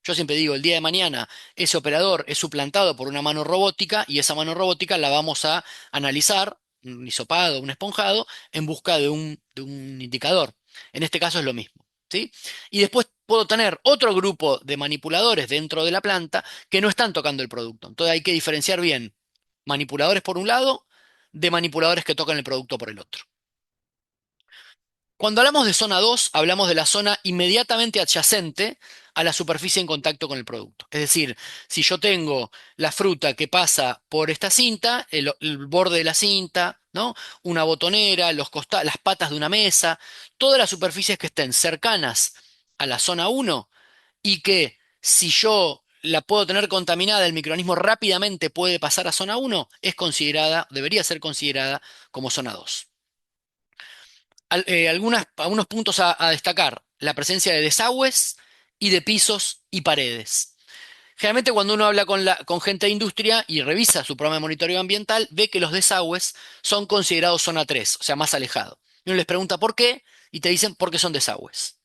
Yo siempre digo, el día de mañana ese operador es suplantado por una mano robótica y esa mano robótica la vamos a analizar, un hisopado, un esponjado, en busca de un indicador. En este caso es lo mismo, ¿sí? Y después puedo tener otro grupo de manipuladores dentro de la planta que no están tocando el producto. Entonces hay que diferenciar bien manipuladores por un lado, de manipuladores que tocan el producto por el otro. Cuando hablamos de zona 2, hablamos de la zona inmediatamente adyacente a la superficie en contacto con el producto. Es decir, si yo tengo la fruta que pasa por esta cinta, el borde de la cinta, ¿no? Una botonera, las patas de una mesa, todas las superficies que estén cercanas a la zona 1 y que si yo la puedo tener contaminada, el microorganismo rápidamente puede pasar a zona 1, es considerada, debería ser considerada como zona 2. Algunos puntos a destacar: la presencia de desagües y de pisos y paredes. Generalmente cuando uno habla con gente de industria y revisa su programa de monitoreo ambiental, ve que los desagües son considerados zona 3, o sea, más alejado. Y uno les pregunta por qué y te dicen porque son desagües.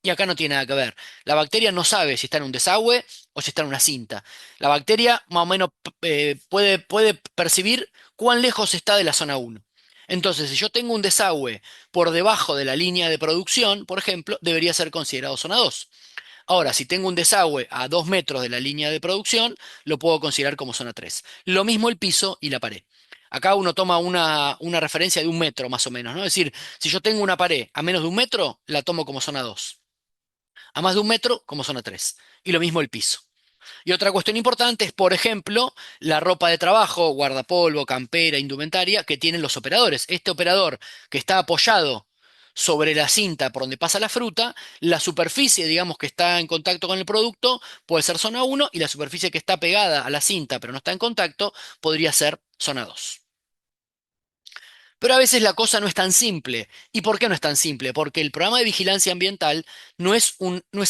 Y acá no tiene nada que ver. La bacteria no sabe si está en un desagüe o si está en una cinta. La bacteria más o menos puede percibir cuán lejos está de la zona 1. Entonces, si yo tengo un desagüe por debajo de la línea de producción, por ejemplo, debería ser considerado zona 2. Ahora, si tengo un desagüe a 2 metros de la línea de producción, lo puedo considerar como zona 3. Lo mismo el piso y la pared. Acá uno toma una referencia de 1 metro más o menos, ¿no? Es decir, si yo tengo una pared a menos de 1 metro, la tomo como zona 2. A más de 1 metro, como zona 3. Y lo mismo el piso. Y otra cuestión importante es, por ejemplo, la ropa de trabajo, guardapolvo, campera, indumentaria que tienen los operadores. Este operador que está apoyado sobre la cinta por donde pasa la fruta, la superficie, digamos, que está en contacto con el producto puede ser zona 1 y la superficie que está pegada a la cinta pero no está en contacto podría ser zona 2. Pero a veces la cosa no es tan simple. ¿Y por qué no es tan simple? Porque el programa de vigilancia ambiental no es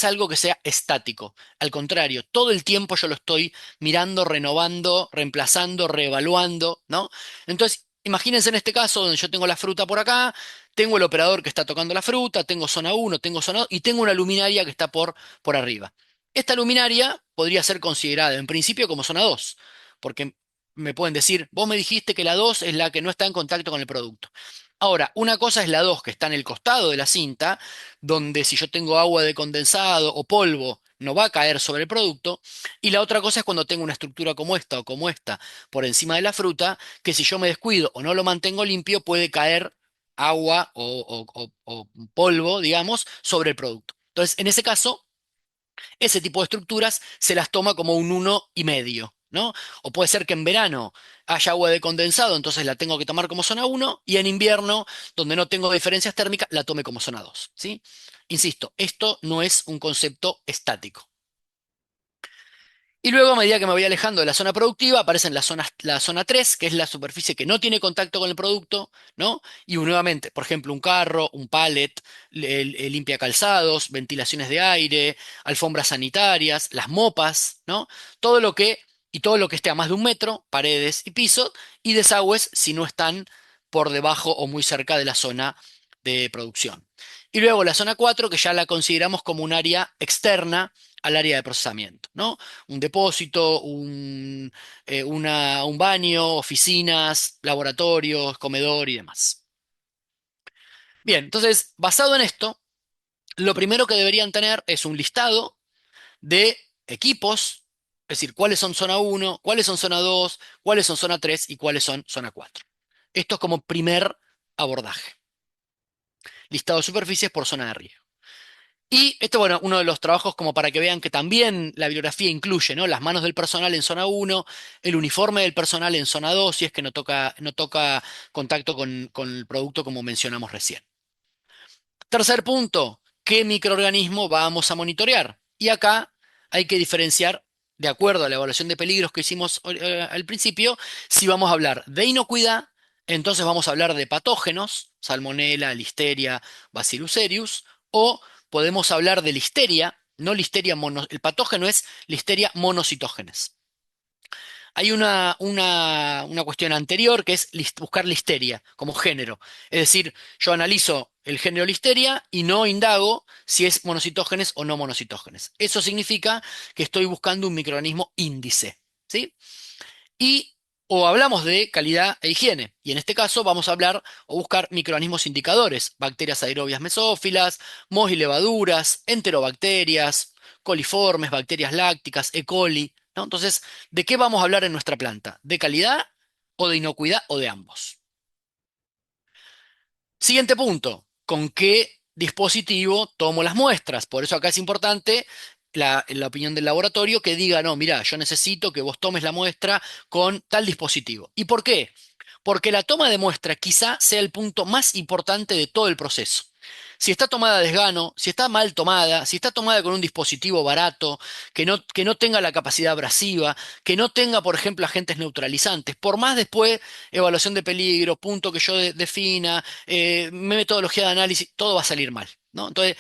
algo que sea estático. Al contrario, todo el tiempo yo lo estoy mirando, renovando, reemplazando, reevaluando, ¿no? Entonces, imagínense en este caso donde yo tengo la fruta por acá, tengo el operador que está tocando la fruta, tengo zona 1, tengo zona 2 y tengo una luminaria que está por arriba. Esta luminaria podría ser considerada en principio como zona 2, porque me pueden decir, vos me dijiste que la 2 es la que no está en contacto con el producto. Ahora, una cosa es la 2 que está en el costado de la cinta, donde si yo tengo agua de condensado o polvo, no va a caer sobre el producto. Y la otra cosa es cuando tengo una estructura como esta o como esta por encima de la fruta, que si yo me descuido o no lo mantengo limpio, puede caer agua o polvo, digamos, sobre el producto. Entonces, en ese caso, ese tipo de estructuras se las toma como un 1,5, ¿no? O puede ser que en verano haya agua de condensado, entonces la tengo que tomar como zona 1, y en invierno, donde no tengo diferencias térmicas, la tome como zona 2, ¿sí? Insisto, esto no es un concepto estático. Y luego, a medida que me voy alejando de la zona productiva, aparece la zona 3, que es la superficie que no tiene contacto con el producto, ¿no? Y nuevamente, por ejemplo, un carro, un pallet, limpia calzados, ventilaciones de aire, alfombras sanitarias, las mopas, ¿no? Todo lo que y todo lo que esté a más de 1 metro, paredes y piso, y desagües si no están por debajo o muy cerca de la zona de producción. Y luego la zona 4, que ya la consideramos como un área externa al área de procesamiento, ¿no? Un depósito, un baño, oficinas, laboratorios, comedor y demás. Bien, entonces, basado en esto, lo primero que deberían tener es un listado de equipos, es decir, cuáles son zona 1, cuáles son zona 2, cuáles son zona 3 y cuáles son zona 4. Esto es como primer abordaje. Listado de superficies por zona de riego. Y esto, bueno, uno de los trabajos como para que vean que también la bibliografía incluye, ¿no? Las manos del personal en zona 1, el uniforme del personal en zona 2, si es que no toca contacto con el producto como mencionamos recién. Tercer punto, ¿qué microorganismo vamos a monitorear? Y acá hay que diferenciar, de acuerdo a la evaluación de peligros que hicimos al principio, si vamos a hablar de inocuidad, entonces vamos a hablar de patógenos, Salmonella, Listeria, Bacillus cereus, o podemos hablar de Listeria, no Listeria el patógeno es Listeria monocitógenes. Hay una cuestión anterior que es buscar listeria como género. Es decir, yo analizo el género listeria y no indago si es monocitógenes o no monocitógenes. Eso significa que estoy buscando un microorganismo índice, ¿sí? Y o hablamos de calidad e higiene, y en este caso vamos a hablar o buscar microorganismos indicadores, bacterias aerobias mesófilas, mohos y levaduras, enterobacterias, coliformes, bacterias lácticas, E. coli, ¿no? Entonces, ¿de qué vamos a hablar en nuestra planta? ¿De calidad o de inocuidad o de ambos? Siguiente punto, ¿con qué dispositivo tomo las muestras? Por eso acá es importante la opinión del laboratorio que diga, no, mira, yo necesito que vos tomes la muestra con tal dispositivo. ¿Y por qué? Porque la toma de muestra quizá sea el punto más importante de todo el proceso. Si está tomada a desgano, si está mal tomada, si está tomada con un dispositivo barato, que no tenga la capacidad abrasiva, que no tenga, por ejemplo, agentes neutralizantes, por más después evaluación de peligro, punto que yo defina, metodología de análisis, todo va a salir mal, ¿no? Entonces,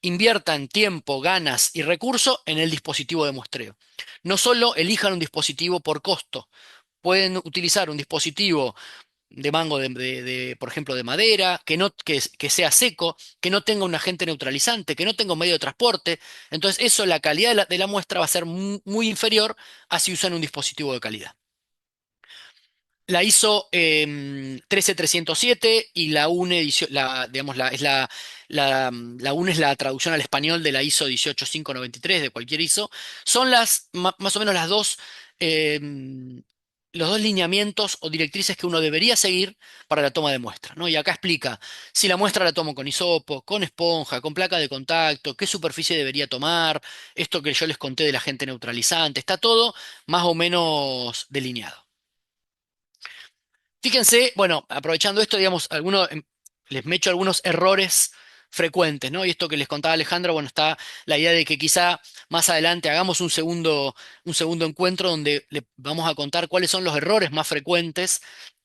inviertan tiempo, ganas y recursos en el dispositivo de muestreo. No solo elijan un dispositivo por costo, pueden utilizar un dispositivo de mango por ejemplo, de madera, que sea seco, que no tenga un agente neutralizante, que no tenga un medio de transporte. Entonces, eso, la calidad de la muestra va a ser muy inferior a si usan un dispositivo de calidad. La ISO 13307 y la UNE, digamos, la UNE es la traducción al español de la ISO 18593, de cualquier ISO, son más o menos los dos lineamientos o directrices que uno debería seguir para la toma de muestra, ¿no? Y acá explica si la muestra la tomo con hisopo, con esponja, con placa de contacto, qué superficie debería tomar, esto que yo les conté del agente neutralizante, está todo más o menos delineado. Fíjense, bueno, aprovechando esto, digamos, les mecho algunos errores frecuentes, ¿no? Y esto que les contaba Alejandro, bueno, está la idea de que quizá más adelante hagamos un segundo encuentro donde le vamos a contar cuáles son los errores más frecuentes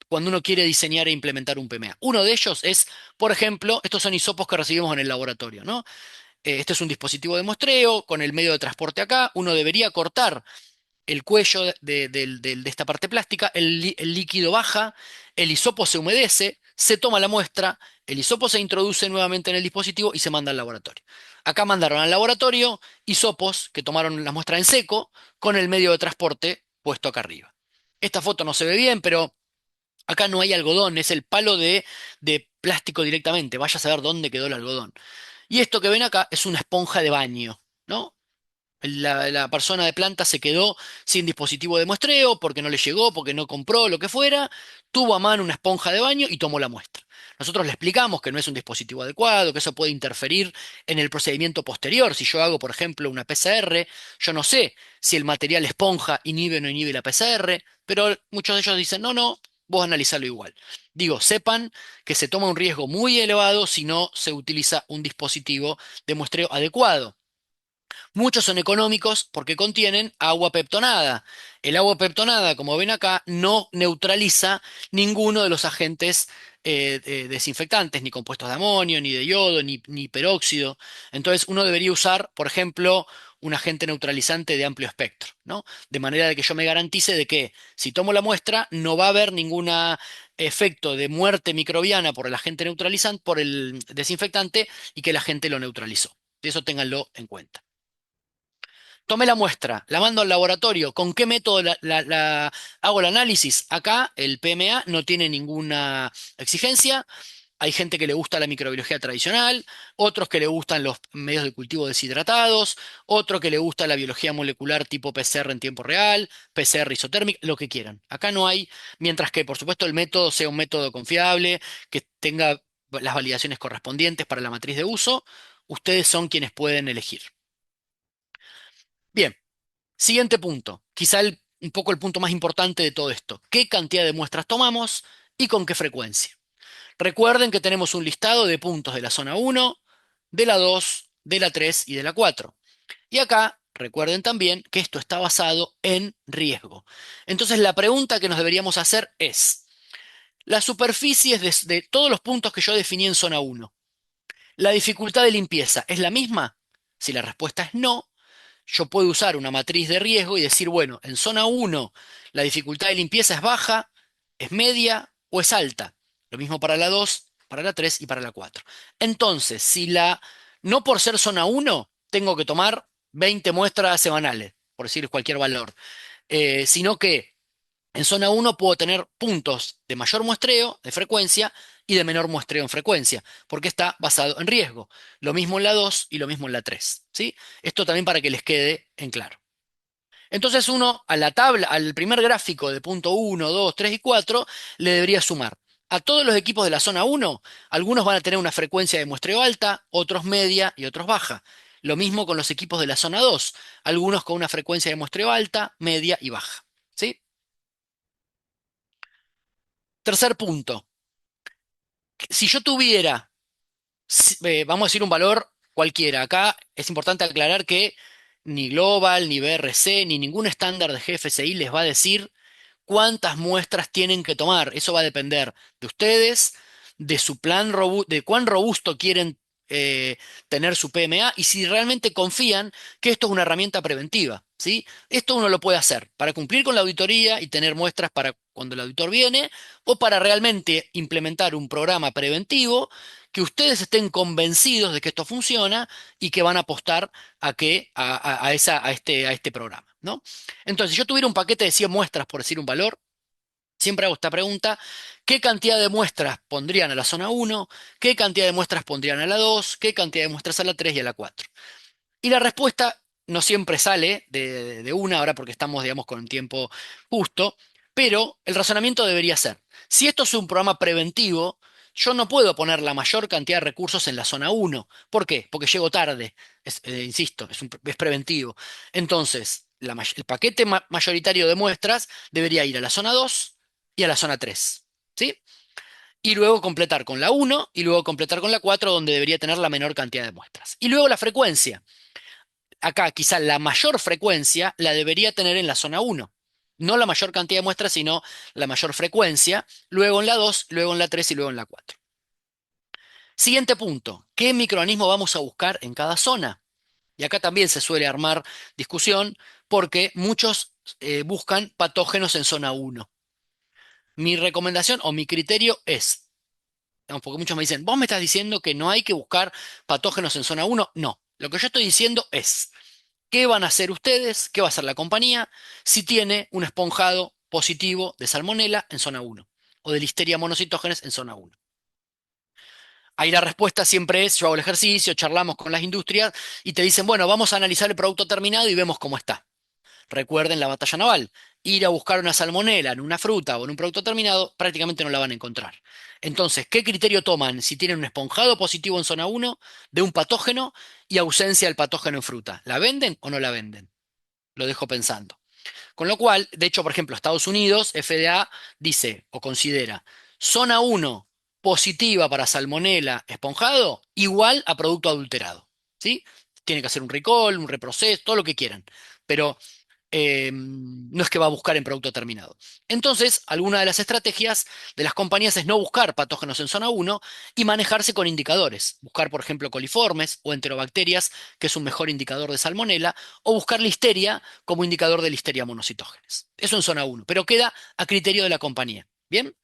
cuando uno quiere diseñar e implementar un PMA. Uno de ellos es, por ejemplo, estos son hisopos que recibimos en el laboratorio, ¿no? Este es un dispositivo de muestreo con el medio de transporte acá. Uno debería cortar el cuello de esta parte plástica, el líquido baja, el hisopo se humedece, se toma la muestra, el hisopo se introduce nuevamente en el dispositivo y se manda al laboratorio. Acá mandaron al laboratorio hisopos que tomaron la muestra en seco con el medio de transporte puesto acá arriba. Esta foto no se ve bien, pero acá no hay algodón, es el palo de plástico directamente. Vaya a saber dónde quedó el algodón. Y esto que ven acá es una esponja de baño, ¿no? La persona de planta se quedó sin dispositivo de muestreo porque no le llegó, porque no compró, lo que fuera, tuvo a mano una esponja de baño y tomó la muestra. Nosotros le explicamos que no es un dispositivo adecuado, que eso puede interferir en el procedimiento posterior. Si yo hago, por ejemplo, una PCR, yo no sé si el material esponja inhibe o no inhibe la PCR, pero muchos de ellos dicen, no, no, vos analizalo igual. Digo, sepan que se toma un riesgo muy elevado si no se utiliza un dispositivo de muestreo adecuado. Muchos son económicos porque contienen agua peptonada. El agua peptonada, como ven acá, no neutraliza ninguno de los agentes desinfectantes, ni compuestos de amonio, ni de yodo, ni peróxido. Entonces uno debería usar, por ejemplo, un agente neutralizante de amplio espectro, ¿no? De manera de que yo me garantice de que si tomo la muestra no va a haber ningún efecto de muerte microbiana por el agente neutralizante, por el desinfectante, y que el agente lo neutralizó. Eso ténganlo en cuenta. Tomé la muestra, la mando al laboratorio. ¿Con qué método hago el análisis? Acá el PMA no tiene ninguna exigencia. Hay gente que le gusta la microbiología tradicional, otros que le gustan los medios de cultivo deshidratados, otro que le gusta la biología molecular tipo PCR en tiempo real, PCR isotérmica, lo que quieran. Acá no hay, mientras que por supuesto el método sea un método confiable, que tenga las validaciones correspondientes para la matriz de uso, ustedes son quienes pueden elegir. Bien, siguiente punto, quizá un poco el punto más importante de todo esto. ¿Qué cantidad de muestras tomamos y con qué frecuencia? Recuerden que tenemos un listado de puntos de la zona 1, de la 2, de la 3 y de la 4. Y acá recuerden también que esto está basado en riesgo. Entonces la pregunta que nos deberíamos hacer es, las superficies de todos los puntos que yo definí en zona 1, ¿la dificultad de limpieza es la misma? Si la respuesta es no, yo puedo usar una matriz de riesgo y decir, bueno, en zona 1 la dificultad de limpieza es baja, es media o es alta. Lo mismo para la 2, para la 3 y para la 4. Entonces, no por ser zona 1, tengo que tomar 20 muestras semanales, por decir cualquier valor, sino que en zona 1 puedo tener puntos de mayor muestreo, de frecuencia, y de menor muestreo en frecuencia, porque está basado en riesgo. Lo mismo en la 2 y lo mismo en la 3, ¿sí? Esto también para que les quede en claro. Entonces uno a la tabla, al primer gráfico de punto 1, 2, 3 y 4, le debería sumar. A todos los equipos de la zona 1, algunos van a tener una frecuencia de muestreo alta, otros media y otros baja. Lo mismo con los equipos de la zona 2, algunos con una frecuencia de muestreo alta, media y baja, ¿sí? Tercer punto, si yo tuviera, vamos a decir un valor cualquiera, acá es importante aclarar que ni Global, ni BRC, ni ningún estándar de GFSI les va a decir cuántas muestras tienen que tomar. Eso va a depender de ustedes, de su plan de cuán robusto quieren tener su PMA y si realmente confían que esto es una herramienta preventiva, ¿sí? Esto uno lo puede hacer para cumplir con la auditoría y tener muestras para cuando el auditor viene o para realmente implementar un programa preventivo que ustedes estén convencidos de que esto funciona y que van a apostar a este programa, ¿no? Entonces, si yo tuviera un paquete de 100 muestras, por decir un valor, siempre hago esta pregunta: ¿qué cantidad de muestras pondrían a la zona 1? ¿Qué cantidad de muestras pondrían a la 2? ¿Qué cantidad de muestras a la 3 y a la 4? Y la respuesta no siempre sale de una, ahora porque estamos, digamos, con el tiempo justo, pero el razonamiento debería ser, si esto es un programa preventivo, yo no puedo poner la mayor cantidad de recursos en la zona 1. ¿Por qué? Porque llego tarde, insisto, es preventivo. Entonces, el paquete mayoritario de muestras debería ir a la zona 2 y a la zona 3, ¿sí? Y luego completar con la 1 y luego completar con la 4, donde debería tener la menor cantidad de muestras. Y luego la frecuencia. Acá quizá la mayor frecuencia la debería tener en la zona 1. No la mayor cantidad de muestras, sino la mayor frecuencia, luego en la 2, luego en la 3 y luego en la 4. Siguiente punto, ¿qué microorganismo vamos a buscar en cada zona? Y acá también se suele armar discusión porque muchos buscan patógenos en zona 1. Mi recomendación o mi criterio es, porque muchos me dicen, ¿vos me estás diciendo que no hay que buscar patógenos en zona 1? No, lo que yo estoy diciendo es, ¿qué van a hacer ustedes? ¿Qué va a hacer la compañía si tiene un esponjado positivo de salmonela en zona 1 o de Listeria monocitógenes en zona 1? Ahí la respuesta siempre es, yo hago el ejercicio, charlamos con las industrias y te dicen, bueno, vamos a analizar el producto terminado y vemos cómo está. Recuerden la batalla naval. Ir a buscar una salmonela en una fruta o en un producto terminado, prácticamente no la van a encontrar. Entonces, ¿qué criterio toman si tienen un esponjado positivo en zona 1 de un patógeno y ausencia del patógeno en fruta? ¿La venden o no la venden? Lo dejo pensando. Con lo cual, de hecho, por ejemplo, Estados Unidos, FDA dice o considera zona 1 positiva para salmonela esponjado igual a producto adulterado. ¿Sí? Tiene que hacer un recall, un reproceso, todo lo que quieran. Pero no es que va a buscar en producto terminado. Entonces, alguna de las estrategias de las compañías es no buscar patógenos en zona 1 y manejarse con indicadores. Buscar, por ejemplo, coliformes o enterobacterias, que es un mejor indicador de salmonela, o buscar listeria como indicador de listeria monocitógenes. Eso en zona 1, pero queda a criterio de la compañía. ¿Bien?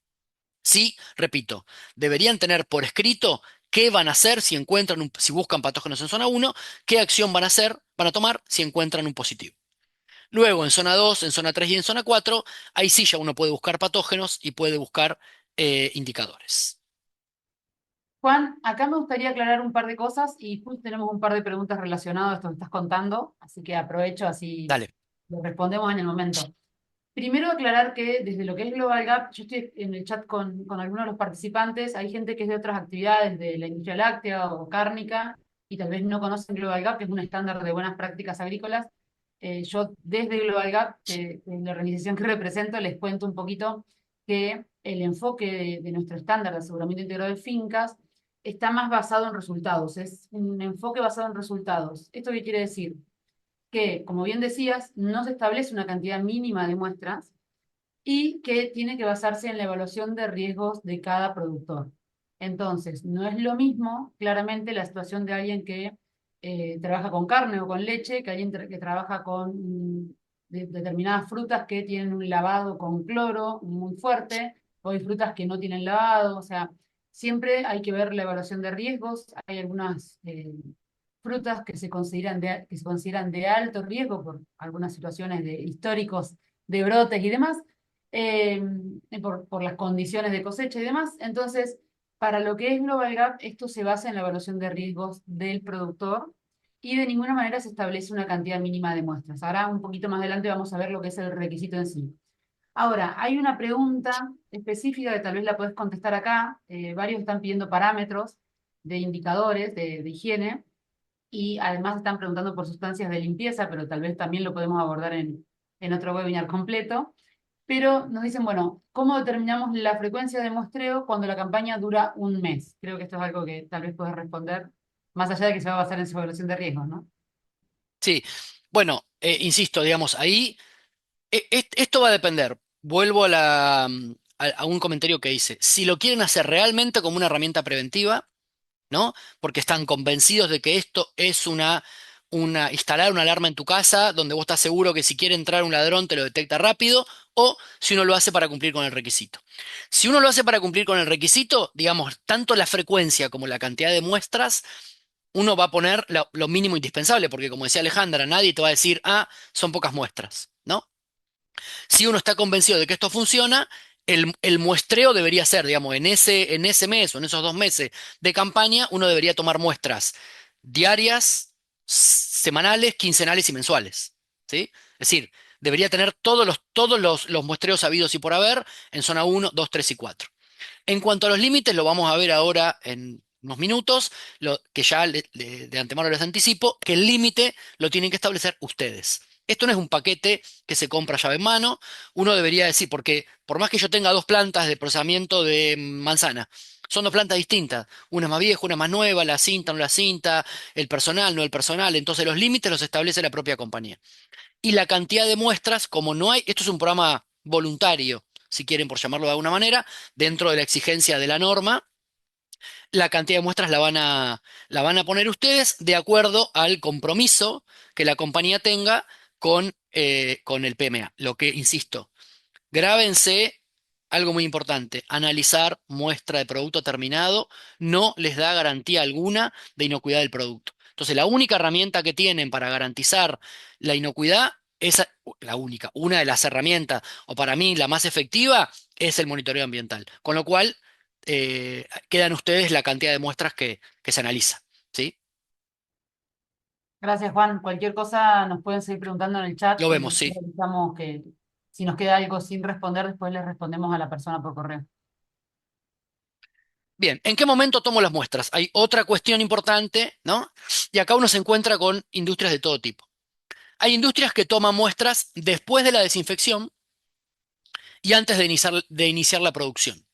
Sí, repito, deberían tener por escrito qué van a hacer si encuentran si buscan patógenos en zona 1, qué acción van a hacer, van a tomar si encuentran un positivo. Luego, en zona 2, en zona 3 y en zona 4, ahí sí ya uno puede buscar patógenos y puede buscar indicadores. Juan, acá me gustaría aclarar un par de cosas y justo tenemos un par de preguntas relacionadas a esto que estás contando, así que aprovecho así Dale. lo respondemos en el momento. Primero aclarar que desde lo que es Global Gap, yo estoy en el chat con algunos de los participantes, hay gente que es de otras actividades de la industria láctea o cárnica y tal vez no conocen Global Gap, que es un estándar de buenas prácticas agrícolas. Yo desde Global Gap, en la organización que represento, les cuento un poquito que el enfoque de nuestro estándar de aseguramiento integrado de fincas está más basado en resultados, es un enfoque basado en resultados. ¿Esto qué quiere decir? Que, como bien decías, no se establece una cantidad mínima de muestras y que tiene que basarse en la evaluación de riesgos de cada productor. Entonces, no es lo mismo, claramente, la situación de alguien que trabaja con carne o con leche, que alguien que trabaja con determinadas frutas que tienen un lavado con cloro muy fuerte, o hay frutas que no tienen lavado, o sea, siempre hay que ver la evaluación de riesgos. Hay algunas frutas que se consideran de alto riesgo por algunas situaciones de históricos de brotes y demás, eh, por las condiciones de cosecha y demás. Entonces, para lo que es Global Gap, esto se basa en la evaluación de riesgos del productor y de ninguna manera se establece una cantidad mínima de muestras. Ahora, un poquito más adelante, vamos a ver lo que es el requisito en sí. Ahora, hay una pregunta específica que tal vez la puedes contestar acá. Varios están pidiendo parámetros de indicadores de higiene y además están preguntando por sustancias de limpieza, pero tal vez también lo podemos abordar en otro webinar completo. Pero nos dicen, bueno, ¿cómo determinamos la frecuencia de muestreo cuando la campaña dura un mes? Creo que esto es algo que tal vez puedes responder, más allá de que se va a basar en su evaluación de riesgos, ¿no? Sí, bueno, insisto, digamos, ahí esto va a depender. Vuelvo a un comentario que hice. Si lo quieren hacer realmente como una herramienta preventiva, ¿no? Porque están convencidos de que esto es instalar una alarma en tu casa donde vos estás seguro que si quiere entrar un ladrón te lo detecta rápido, o si uno lo hace para cumplir con el requisito. Si uno lo hace para cumplir con el requisito, digamos, tanto la frecuencia como la cantidad de muestras, uno va a poner lo mínimo indispensable, porque como decía Alejandra, nadie te va a decir, ah, son pocas muestras, ¿no? Si uno está convencido de que esto funciona, el muestreo debería ser, digamos, en ese mes o en esos 2 meses de campaña, uno debería tomar muestras diarias, semanales, quincenales y mensuales, ¿sí? Es decir, debería tener todos los muestreos habidos y por haber en zona 1, 2, 3 y 4. En cuanto a los límites, lo vamos a ver ahora en unos minutos, que ya de antemano les anticipo, que el límite lo tienen que establecer ustedes. Esto no es un paquete que se compra llave en mano. Uno debería decir, porque por más que yo tenga 2 plantas de procesamiento de manzana, son 2 plantas distintas. Una es más vieja, una es más nueva, la cinta, no la cinta, el personal, no el personal. Entonces los límites los establece la propia compañía. Y la cantidad de muestras, como no hay, esto es un programa voluntario, si quieren por llamarlo de alguna manera, dentro de la exigencia de la norma, la cantidad de muestras la van a poner ustedes de acuerdo al compromiso que la compañía tenga con el PMA. Lo que, insisto, grábense algo muy importante, analizar muestra de producto terminado no les da garantía alguna de inocuidad del producto. Entonces, la única herramienta que tienen para garantizar la inocuidad es la única, una de las herramientas, o para mí la más efectiva, es el monitoreo ambiental. Con lo cual, quedan ustedes la cantidad de muestras que se analiza, ¿sí? Gracias, Juan. Cualquier cosa nos pueden seguir preguntando en el chat Lo y vemos, nosotros sí. avisamos que si nos queda algo sin responder, después le respondemos a la persona por correo. Bien, ¿en qué momento tomo las muestras? Hay otra cuestión importante, ¿no? Y acá uno se encuentra con industrias de todo tipo. Hay industrias que toman muestras después de la desinfección y antes de iniciar la producción.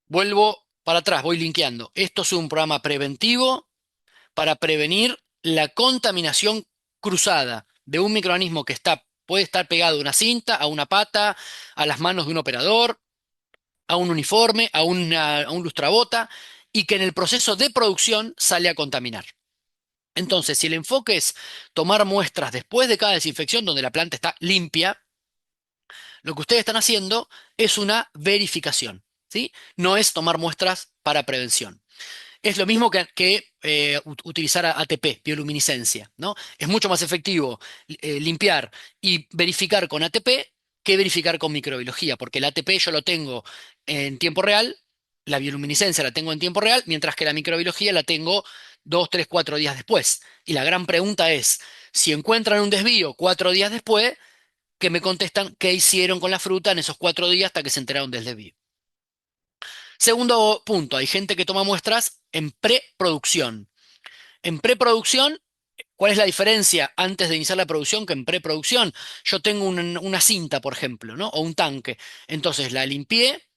Vuelvo para atrás, voy linkeando. Esto es un programa preventivo para prevenir la contaminación cruzada de un microorganismo que está Puede estar pegado a una cinta, a una pata, a las manos de un operador, a un uniforme, a un lustrabota, y que en el proceso de producción sale a contaminar. Entonces, si el enfoque es tomar muestras después de cada desinfección donde la planta está limpia, lo que ustedes están haciendo es una verificación, ¿sí? No es tomar muestras para prevención. Es lo mismo que utilizar ATP, bioluminiscencia, ¿no? Es mucho más efectivo limpiar y verificar con ATP que verificar con microbiología, porque el ATP yo lo tengo en tiempo real, la bioluminiscencia la tengo en tiempo real, mientras que la microbiología la tengo 2, 3, 4 días después. Y la gran pregunta es, si encuentran un desvío 4 días después, que me contestan qué hicieron con la fruta en esos 4 días hasta que se enteraron del desvío. Segundo punto, hay gente que toma muestras en preproducción. En preproducción, ¿cuál es la diferencia antes de iniciar la producción que en preproducción? Yo tengo una cinta, por ejemplo, ¿no? O un tanque. Entonces la limpié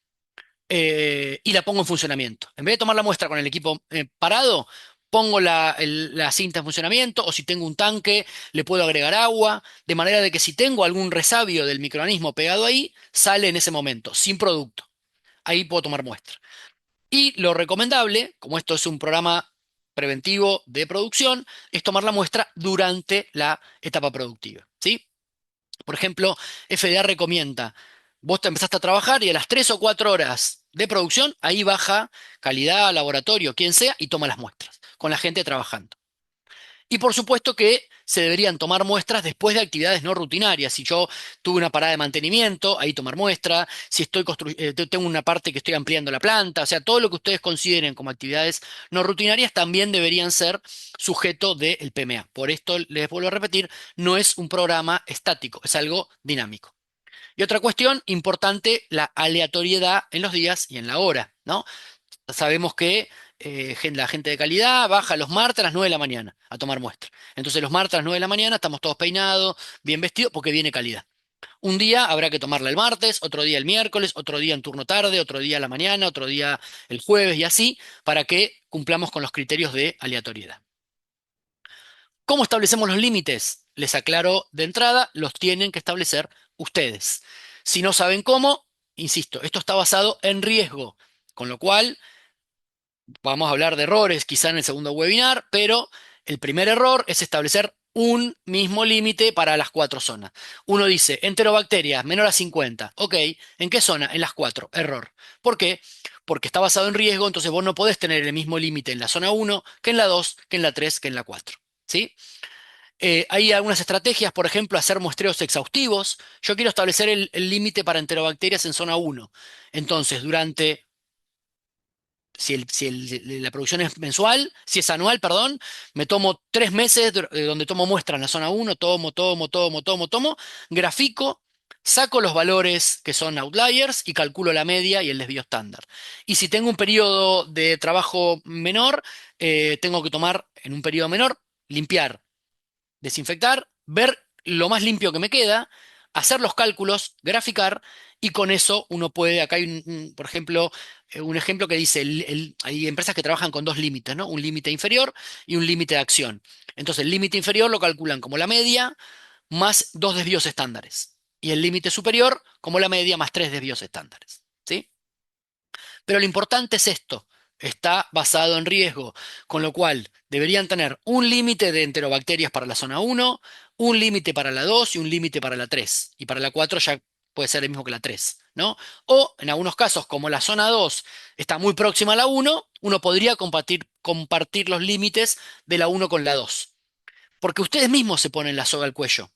y la pongo en funcionamiento. En vez de tomar la muestra con el equipo parado, pongo la cinta en funcionamiento, o si tengo un tanque, le puedo agregar agua, de manera de que si tengo algún resabio del microorganismo pegado ahí, sale en ese momento, sin producto. Ahí puedo tomar muestra. Y lo recomendable, como esto es un programa preventivo de producción, es tomar la muestra durante la etapa productiva, ¿sí? Por ejemplo, FDA recomienda, vos te empezaste a trabajar y a las 3 o 4 horas de producción, ahí baja calidad, laboratorio, quien sea, y toma las muestras, con la gente trabajando. Y por supuesto que se deberían tomar muestras después de actividades no rutinarias. Si yo tuve una parada de mantenimiento, ahí tomar muestra. Si tengo una parte que estoy ampliando la planta, o sea, todo lo que ustedes consideren como actividades no rutinarias también deberían ser sujeto del PMA. Por esto les vuelvo a repetir, no es un programa estático, es algo dinámico. Y otra cuestión importante, la aleatoriedad en los días y en la hora, ¿no? Sabemos que la gente de calidad baja los martes a las 9 de la mañana a tomar muestra. Entonces los martes a las 9 de la mañana estamos todos peinados, bien vestidos, porque viene calidad. Un día habrá que tomarla el martes, otro día el miércoles, otro día en turno tarde, otro día a la mañana, otro día el jueves y así, para que cumplamos con los criterios de aleatoriedad. ¿Cómo establecemos los límites? Les aclaro de entrada, los tienen que establecer ustedes. Si no saben cómo, insisto, esto está basado en riesgo, con lo cual vamos a hablar de errores quizá en el segundo webinar, pero el primer error es establecer un mismo límite para las 4 zonas. Uno dice, enterobacterias menor a 50. Ok, ¿en qué zona? En las 4. Error. ¿Por qué? Porque está basado en riesgo, entonces vos no podés tener el mismo límite en la zona 1 que en la 2, que en la 3, que en la 4. ¿Sí? Hay algunas estrategias, por ejemplo, hacer muestreos exhaustivos. Yo quiero establecer el límite para enterobacterias en zona 1. Entonces, si la producción es mensual, si es anual, perdón, me tomo 3 meses donde tomo muestra en la zona 1, tomo, grafico, saco los valores que son outliers y calculo la media y el desvío estándar. Y si tengo un periodo de trabajo menor, tengo que tomar en un periodo menor, limpiar, desinfectar, ver lo más limpio que me queda, hacer los cálculos, graficar, y con eso uno puede, acá hay por ejemplo, un ejemplo que dice, hay empresas que trabajan con dos límites, ¿no? Un límite inferior y un límite de acción. Entonces el límite inferior lo calculan como la media más dos desvíos estándares. Y el límite superior como la media más tres desvíos estándares. ¿Sí? Pero lo importante es esto, está basado en riesgo, con lo cual deberían tener un límite de enterobacterias para la zona 1, un límite para la 2 y un límite para la 3. Y para la 4 ya puede ser el mismo que la 3, ¿no? O en algunos casos, como la zona 2 está muy próxima a la 1, uno podría compartir los límites de la 1 con la 2. Porque ustedes mismos se ponen la soga al cuello.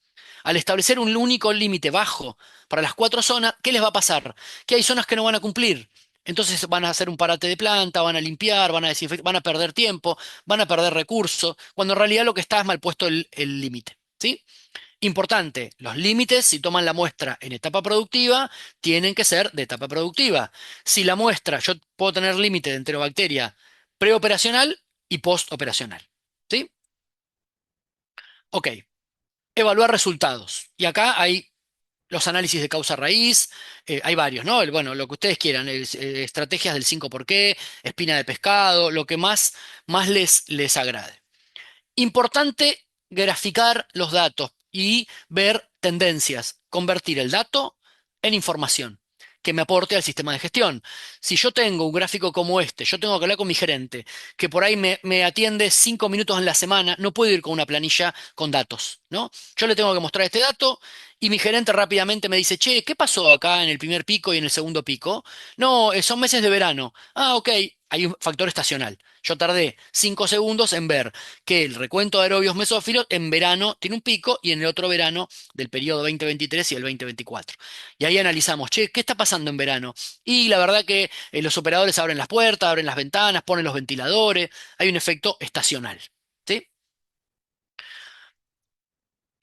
Al establecer un único límite bajo para las 4 zonas, ¿qué les va a pasar? Que hay zonas que no van a cumplir. Entonces van a hacer un parate de planta, van a limpiar, van a desinfectar, van a perder tiempo, van a perder recursos, cuando en realidad lo que está es mal puesto el límite. ¿Sí? Importante, los límites, si toman la muestra en etapa productiva, tienen que ser de etapa productiva. Si la muestra, yo puedo tener límite de enterobacteria preoperacional y postoperacional. ¿Sí? Ok. Evaluar resultados. Y acá hay los análisis de causa raíz, hay varios, ¿no? Bueno, lo que ustedes quieran, estrategias del 5 por qué, espina de pescado, lo que más les agrade. Importante graficar los datos. y ver tendencias, convertir el dato en información que me aporte al sistema de gestión. Si yo tengo un gráfico como este, yo tengo que hablar con mi gerente, que por ahí me atiende 5 minutos en la semana, no puedo ir con una planilla con datos, ¿no? Yo le tengo que mostrar este dato y mi gerente rápidamente me dice, che, ¿qué pasó acá en el primer pico y en el segundo pico? No, son meses de verano. Ah, ok, hay un factor estacional. Yo tardé 5 segundos en ver que el recuento de aerobios mesófilos en verano tiene un pico y en el otro verano del periodo 2023 y el 2024. Y ahí analizamos, che, ¿qué está pasando en verano? Y la verdad que los operadores abren las puertas, abren las ventanas, ponen los ventiladores, hay un efecto estacional. ¿Sí?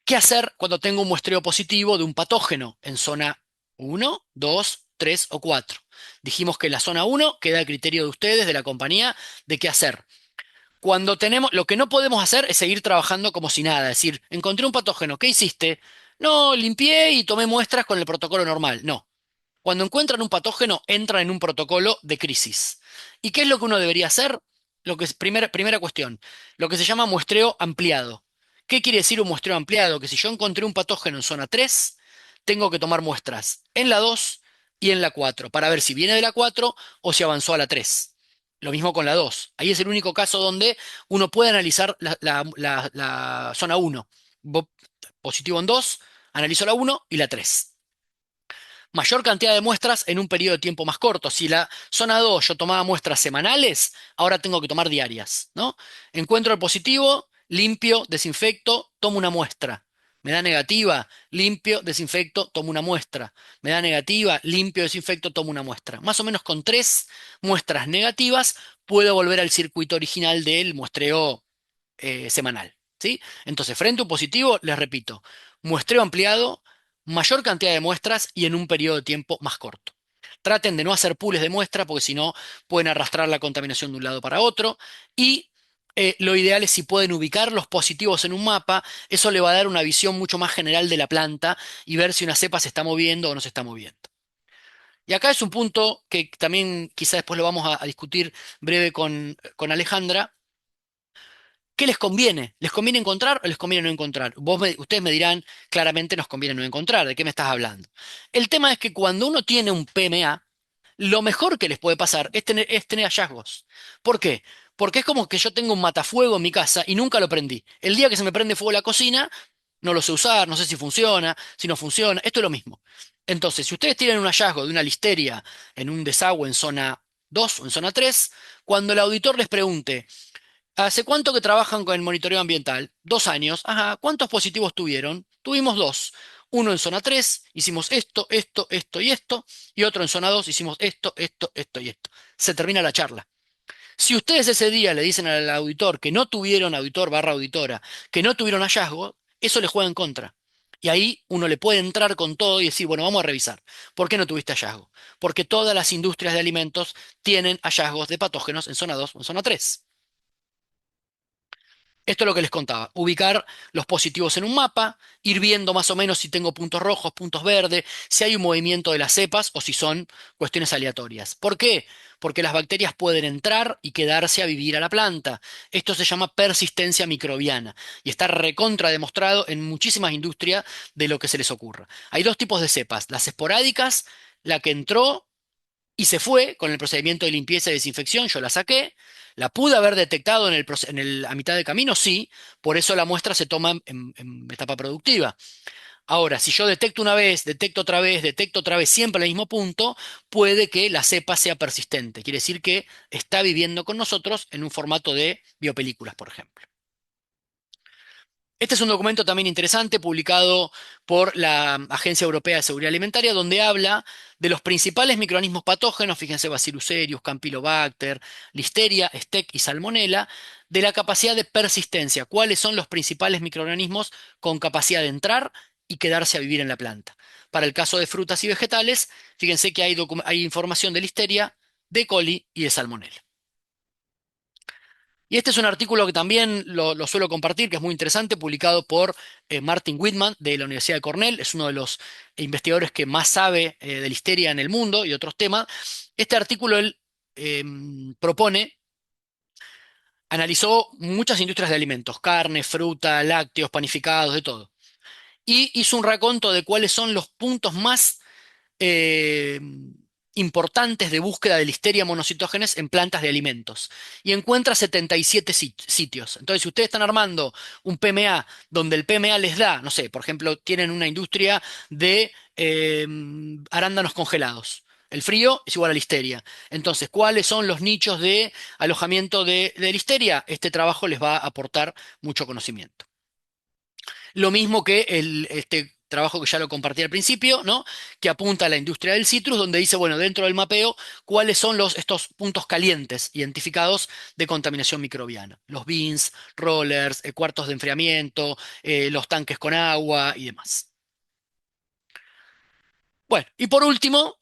¿Qué hacer cuando tengo un muestreo positivo de un patógeno en zona 1, 2, 3 o 4? Dijimos que la zona 1 queda a criterio de ustedes, de la compañía, de qué hacer. Cuando tenemos, lo que no podemos hacer es seguir trabajando como si nada, es decir, encontré un patógeno, ¿qué hiciste? No, limpié y tomé muestras con el protocolo normal. No. Cuando encuentran un patógeno, entran en un protocolo de crisis. ¿Y qué es lo que uno debería hacer? Lo que es, primera cuestión, lo que se llama muestreo ampliado. ¿Qué quiere decir un muestreo ampliado? Que si yo encontré un patógeno en zona 3, tengo que tomar muestras en la 2 y en la 4 para ver si viene de la 4 o si avanzó a la 3. Lo mismo con la 2. Ahí es el único caso donde uno puede analizar la zona 1. Positivo en 2, analizo la 1 y la 3. Mayor cantidad de muestras en un periodo de tiempo más corto. Si la zona 2 yo tomaba muestras semanales, ahora tengo que tomar diarias, ¿no? Encuentro el positivo, limpio, desinfecto, tomo una muestra. Me da negativa, limpio, desinfecto, tomo una muestra. Me da negativa, limpio, desinfecto, tomo una muestra. Más o menos con 3 muestras negativas puedo volver al circuito original del muestreo semanal. ¿Sí? Entonces, frente a un positivo, les repito, muestreo ampliado, mayor cantidad de muestras y en un periodo de tiempo más corto. Traten de no hacer pools de muestra porque si no pueden arrastrar la contaminación de un lado para otro. Y lo ideal es si pueden ubicar los positivos en un mapa, eso le va a dar una visión mucho más general de la planta y ver si una cepa se está moviendo o no se está moviendo. Y acá es un punto que también quizá después lo vamos a discutir breve con Alejandra. ¿Qué les conviene? ¿Les conviene encontrar o les conviene no encontrar? Ustedes me dirán, claramente nos conviene no encontrar. ¿De qué me estás hablando? El tema es que cuando uno tiene un PMA, lo mejor que les puede pasar es tener hallazgos. ¿Por qué? Porque es como que yo tengo un matafuego en mi casa y nunca lo prendí. El día que se me prende fuego la cocina, no lo sé usar, no sé si funciona, si no funciona. Esto es lo mismo. Entonces, si ustedes tienen un hallazgo de una listeria en un desagüe en zona 2 o en zona 3, cuando el auditor les pregunte, ¿hace cuánto que trabajan con el monitoreo ambiental? 2 años. Ajá. ¿Cuántos positivos tuvieron? Tuvimos dos. Uno en zona 3, hicimos esto, esto, esto y esto. Y otro en zona 2, hicimos esto, esto, esto y esto. Se termina la charla. Si ustedes ese día le dicen al auditor que no tuvieron, auditor barra auditora, que no tuvieron hallazgo, eso le juega en contra. Y ahí uno le puede entrar con todo y decir, bueno, vamos a revisar. ¿Por qué no tuviste hallazgo? Porque todas las industrias de alimentos tienen hallazgos de patógenos en zona 2 o en zona 3. Esto es lo que les contaba, ubicar los positivos en un mapa, ir viendo más o menos si tengo puntos rojos, puntos verdes, si hay un movimiento de las cepas o si son cuestiones aleatorias. ¿Por qué? Porque las bacterias pueden entrar y quedarse a vivir a la planta. Esto se llama persistencia microbiana y está recontra demostrado en muchísimas industrias de lo que se les ocurra. Hay dos tipos de cepas, las esporádicas, la que entró y se fue con el procedimiento de limpieza y desinfección, yo la saqué, la pude haber detectado a mitad de camino, sí, por eso la muestra se toma en etapa productiva. Ahora, si yo detecto otra vez, siempre al mismo punto, puede que la cepa sea persistente. Quiere decir que está viviendo con nosotros en un formato de biopelículas, por ejemplo. Este es un documento también interesante publicado por la Agencia Europea de Seguridad Alimentaria, donde habla de los principales microorganismos patógenos, fíjense, Bacillus cereus, Campylobacter, Listeria, Stec y Salmonella, de la capacidad de persistencia, cuáles son los principales microorganismos con capacidad de entrar y quedarse a vivir en la planta. Para el caso de frutas y vegetales, fíjense que hay información de Listeria, de E. coli y de Salmonella. Y este es un artículo que también lo suelo compartir, que es muy interesante, publicado por Martin Whitman de la Universidad de Cornell. Es uno de los investigadores que más sabe de listeria en el mundo y otros temas. Este artículo él propone, analizó muchas industrias de alimentos, carne, fruta, lácteos, panificados, de todo. y hizo un raconto de cuáles son los puntos más eh, importantes de búsqueda de Listeria monocytogenes en plantas de alimentos. Y encuentra 77 sitios. Entonces, si ustedes están armando un PMA donde el PMA les da, no sé, por ejemplo, tienen una industria de arándanos congelados. El frío es igual a Listeria. Entonces, ¿cuáles son los nichos de alojamiento de Listeria? Este trabajo les va a aportar mucho conocimiento. Lo mismo que este trabajo que ya lo compartí al principio, ¿no? Que apunta a la industria del citrus, donde dice, bueno, dentro del mapeo, cuáles son estos puntos calientes identificados de contaminación microbiana. Los bins, rollers, cuartos de enfriamiento, los tanques con agua y demás. Bueno, y por último,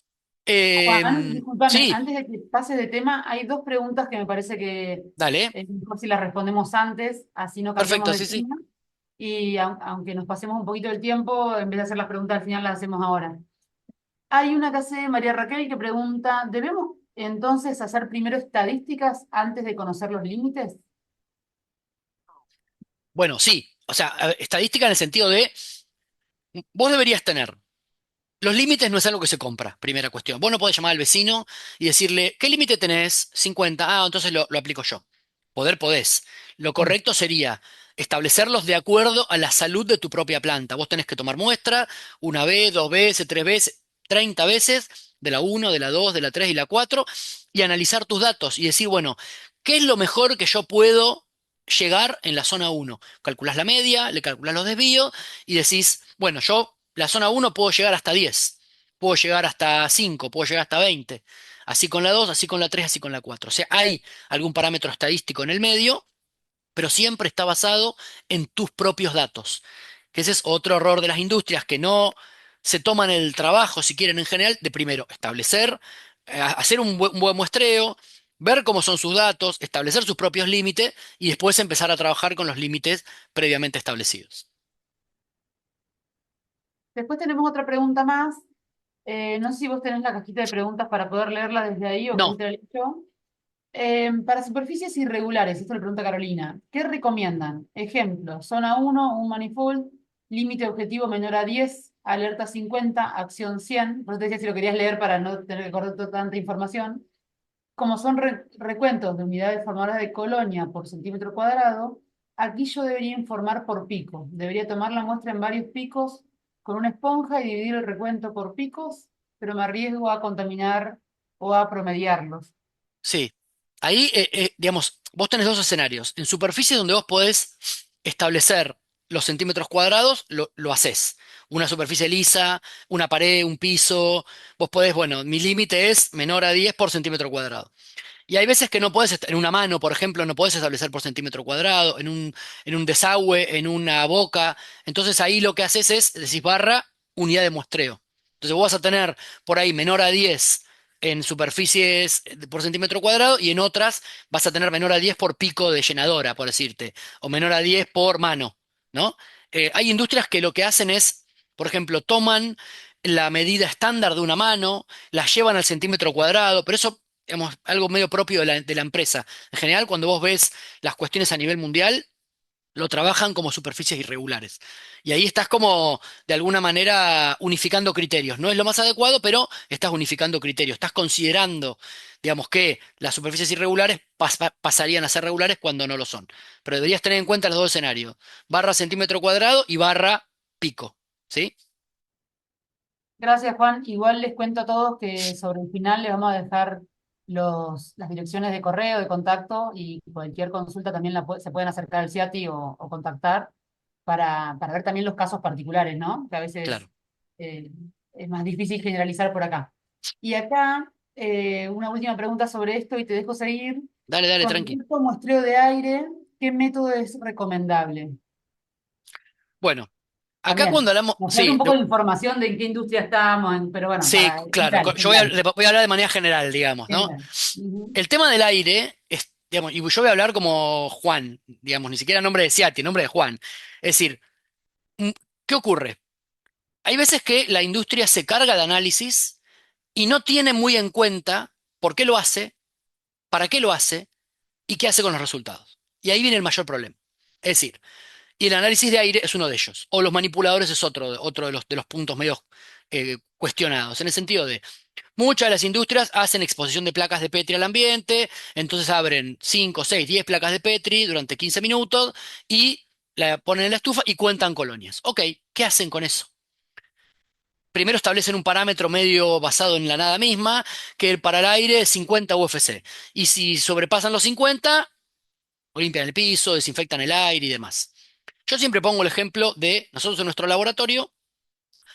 Juan, discúlpame, sí, antes de que pase de tema, hay dos preguntas que me parece que dale, es mejor si las respondemos antes, así no cambiamos perfecto, de sí, sí. tema. Y aunque nos pasemos un poquito del tiempo, en vez de hacer las preguntas al final, las hacemos ahora. Hay una que hace María Raquel que pregunta, ¿debemos entonces hacer primero estadísticas antes de conocer los límites? Bueno, sí, o sea, a ver, estadística en el sentido de, vos deberías tener. Los límites no es algo que se compra, primera cuestión. Vos no podés llamar al vecino y decirle, ¿qué límite tenés? 50. Ah, entonces lo aplico yo. Poder podés. Lo Sí. correcto sería establecerlos de acuerdo a la salud de tu propia planta. Vos tenés que tomar muestra una vez, dos veces, tres veces, 30 veces, de la uno, de la 2, de la 3 y la 4, y analizar tus datos y decir, bueno, ¿qué es lo mejor que yo puedo llegar en la zona uno? Calculás la media, le calculás los desvíos y decís, bueno, yo la zona uno puedo llegar hasta 10, puedo llegar hasta 5, puedo llegar hasta 20. Así con la 2, así con la 3, así con la 4. O sea, hay algún parámetro estadístico en el medio, pero siempre está basado en tus propios datos. Que ese es otro error de las industrias, que no se toman el trabajo, si quieren en general, de primero establecer, hacer un buen muestreo, ver cómo son sus datos, establecer sus propios límites y después empezar a trabajar con los límites previamente establecidos. Después tenemos otra pregunta más. No sé si vos tenés la cajita de preguntas para poder leerla desde ahí o querés No, que la lea yo. Para superficies irregulares, esto le pregunta Carolina, ¿qué recomiendan? Ejemplo, zona uno, un manifold, límite objetivo menor a 10, alerta 50, acción 100. Por eso te decía si lo querías leer para no tener que correr tanta información. Como son recuentos de unidades formadoras de colonia por centímetro cuadrado, aquí yo debería informar por pico. Debería tomar la muestra en varios picos con una esponja y dividir el recuento por picos, pero me arriesgo a contaminar o a promediarlos. sí. Ahí, digamos, vos tenés dos escenarios. En superficies donde vos podés establecer los centímetros cuadrados, lo haces. Una superficie lisa, una pared, un piso. Vos podés, bueno, mi límite es menor a 10 por centímetro cuadrado. Y hay veces que no podés, en una mano, por ejemplo, no podés establecer por centímetro cuadrado, en un desagüe, en una boca. Entonces ahí lo que haces es, decís barra, unidad de muestreo. Entonces vos vas a tener por ahí menor a 10 en superficies por centímetro cuadrado y en otras vas a tener menor a 10 por pico de llenadora, por decirte, o menor a 10 por mano, ¿no? Hay industrias que lo que hacen es, por ejemplo, toman la medida estándar de una mano, la llevan al centímetro cuadrado, pero eso digamos, algo medio propio de la empresa. En general, cuando vos ves las cuestiones a nivel mundial, lo trabajan como superficies irregulares. Y ahí estás como, de alguna manera, unificando criterios. No es lo más adecuado, pero estás unificando criterios. Estás considerando, digamos, que las superficies irregulares pasarían a ser regulares cuando no lo son. Pero deberías tener en cuenta los dos escenarios. Barra centímetro cuadrado y barra pico. ¿Sí? Gracias, Juan. Igual les cuento a todos que sobre el final les vamos a dejar las direcciones de correo, de contacto y cualquier consulta también se pueden acercar al CIATI o contactar para ver también los casos particulares, ¿no? Que a veces Claro. eh, es más difícil generalizar por acá. Y acá, una última pregunta sobre esto y te dejo seguir. Dale, dale, Con tranqui. respecto a muestreo de aire, ¿qué método es recomendable? Bueno, acá También, cuando hablamos, mostrarle un sí, poco de información de en qué industria estamos, pero bueno, sí, para claro. general, Yo voy a, general, voy a hablar de manera general, digamos, ¿no? general. Ujú. El tema del aire, es, digamos, y yo voy a hablar como Juan, digamos, ni siquiera nombre de Ciati, nombre de Juan. Es decir, mm, ¿qué ocurre? Hay veces que la industria se carga de análisis y no tiene muy en cuenta por qué lo hace, para qué lo hace y qué hace con los resultados. Y ahí viene el mayor problema. Es decir, Y el análisis de aire es uno de ellos. O los manipuladores es otro de los puntos medio cuestionados, en el sentido de muchas de las industrias hacen exposición de placas de Petri al ambiente, entonces abren 5, 6, 10 placas de Petri durante 15 minutos y la ponen en la estufa y cuentan colonias. Ok, ¿qué hacen con eso? Primero establecen un parámetro medio basado en la nada misma, que para el aire es 50 UFC. Y si sobrepasan los 50, limpian el piso, desinfectan el aire y demás. Yo siempre pongo el ejemplo de nosotros en nuestro laboratorio,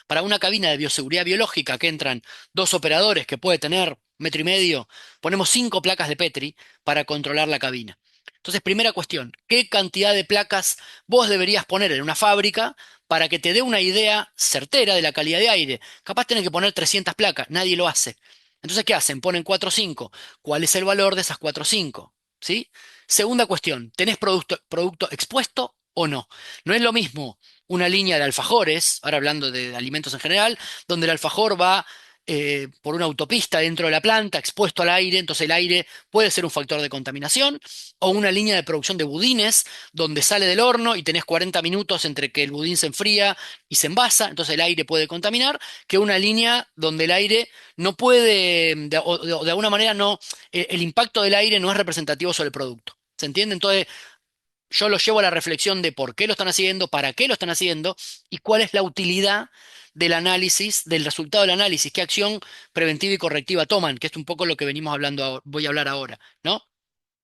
para una cabina de bioseguridad biológica que entran dos operadores que puede tener 1,5 metros, ponemos 5 placas de Petri para controlar la cabina. Entonces, primera cuestión, ¿qué cantidad de placas vos deberías poner en una fábrica para que te dé una idea certera de la calidad de aire? Capaz tenés que poner 300 placas, nadie lo hace. Entonces, ¿qué hacen? Ponen 4 o 5. ¿Cuál es el valor de esas 4 o 5? ¿Sí? Segunda cuestión, ¿tenés producto expuesto o no? No es lo mismo una línea de alfajores, ahora hablando de alimentos en general, donde el alfajor va por una autopista dentro de la planta, expuesto al aire, entonces el aire puede ser un factor de contaminación, o una línea de producción de budines, donde sale del horno y tenés 40 minutos entre que el budín se enfría y se envasa, entonces el aire puede contaminar, que una línea donde el aire no puede, o de alguna manera no, el impacto del aire no es representativo sobre el producto. ¿Se entiende? Entonces, yo lo llevo a la reflexión de por qué lo están haciendo, para qué lo están haciendo y cuál es la utilidad del análisis, del resultado del análisis, qué acción preventiva y correctiva toman, que es un poco lo que venimos hablando, voy a hablar ahora, ¿no?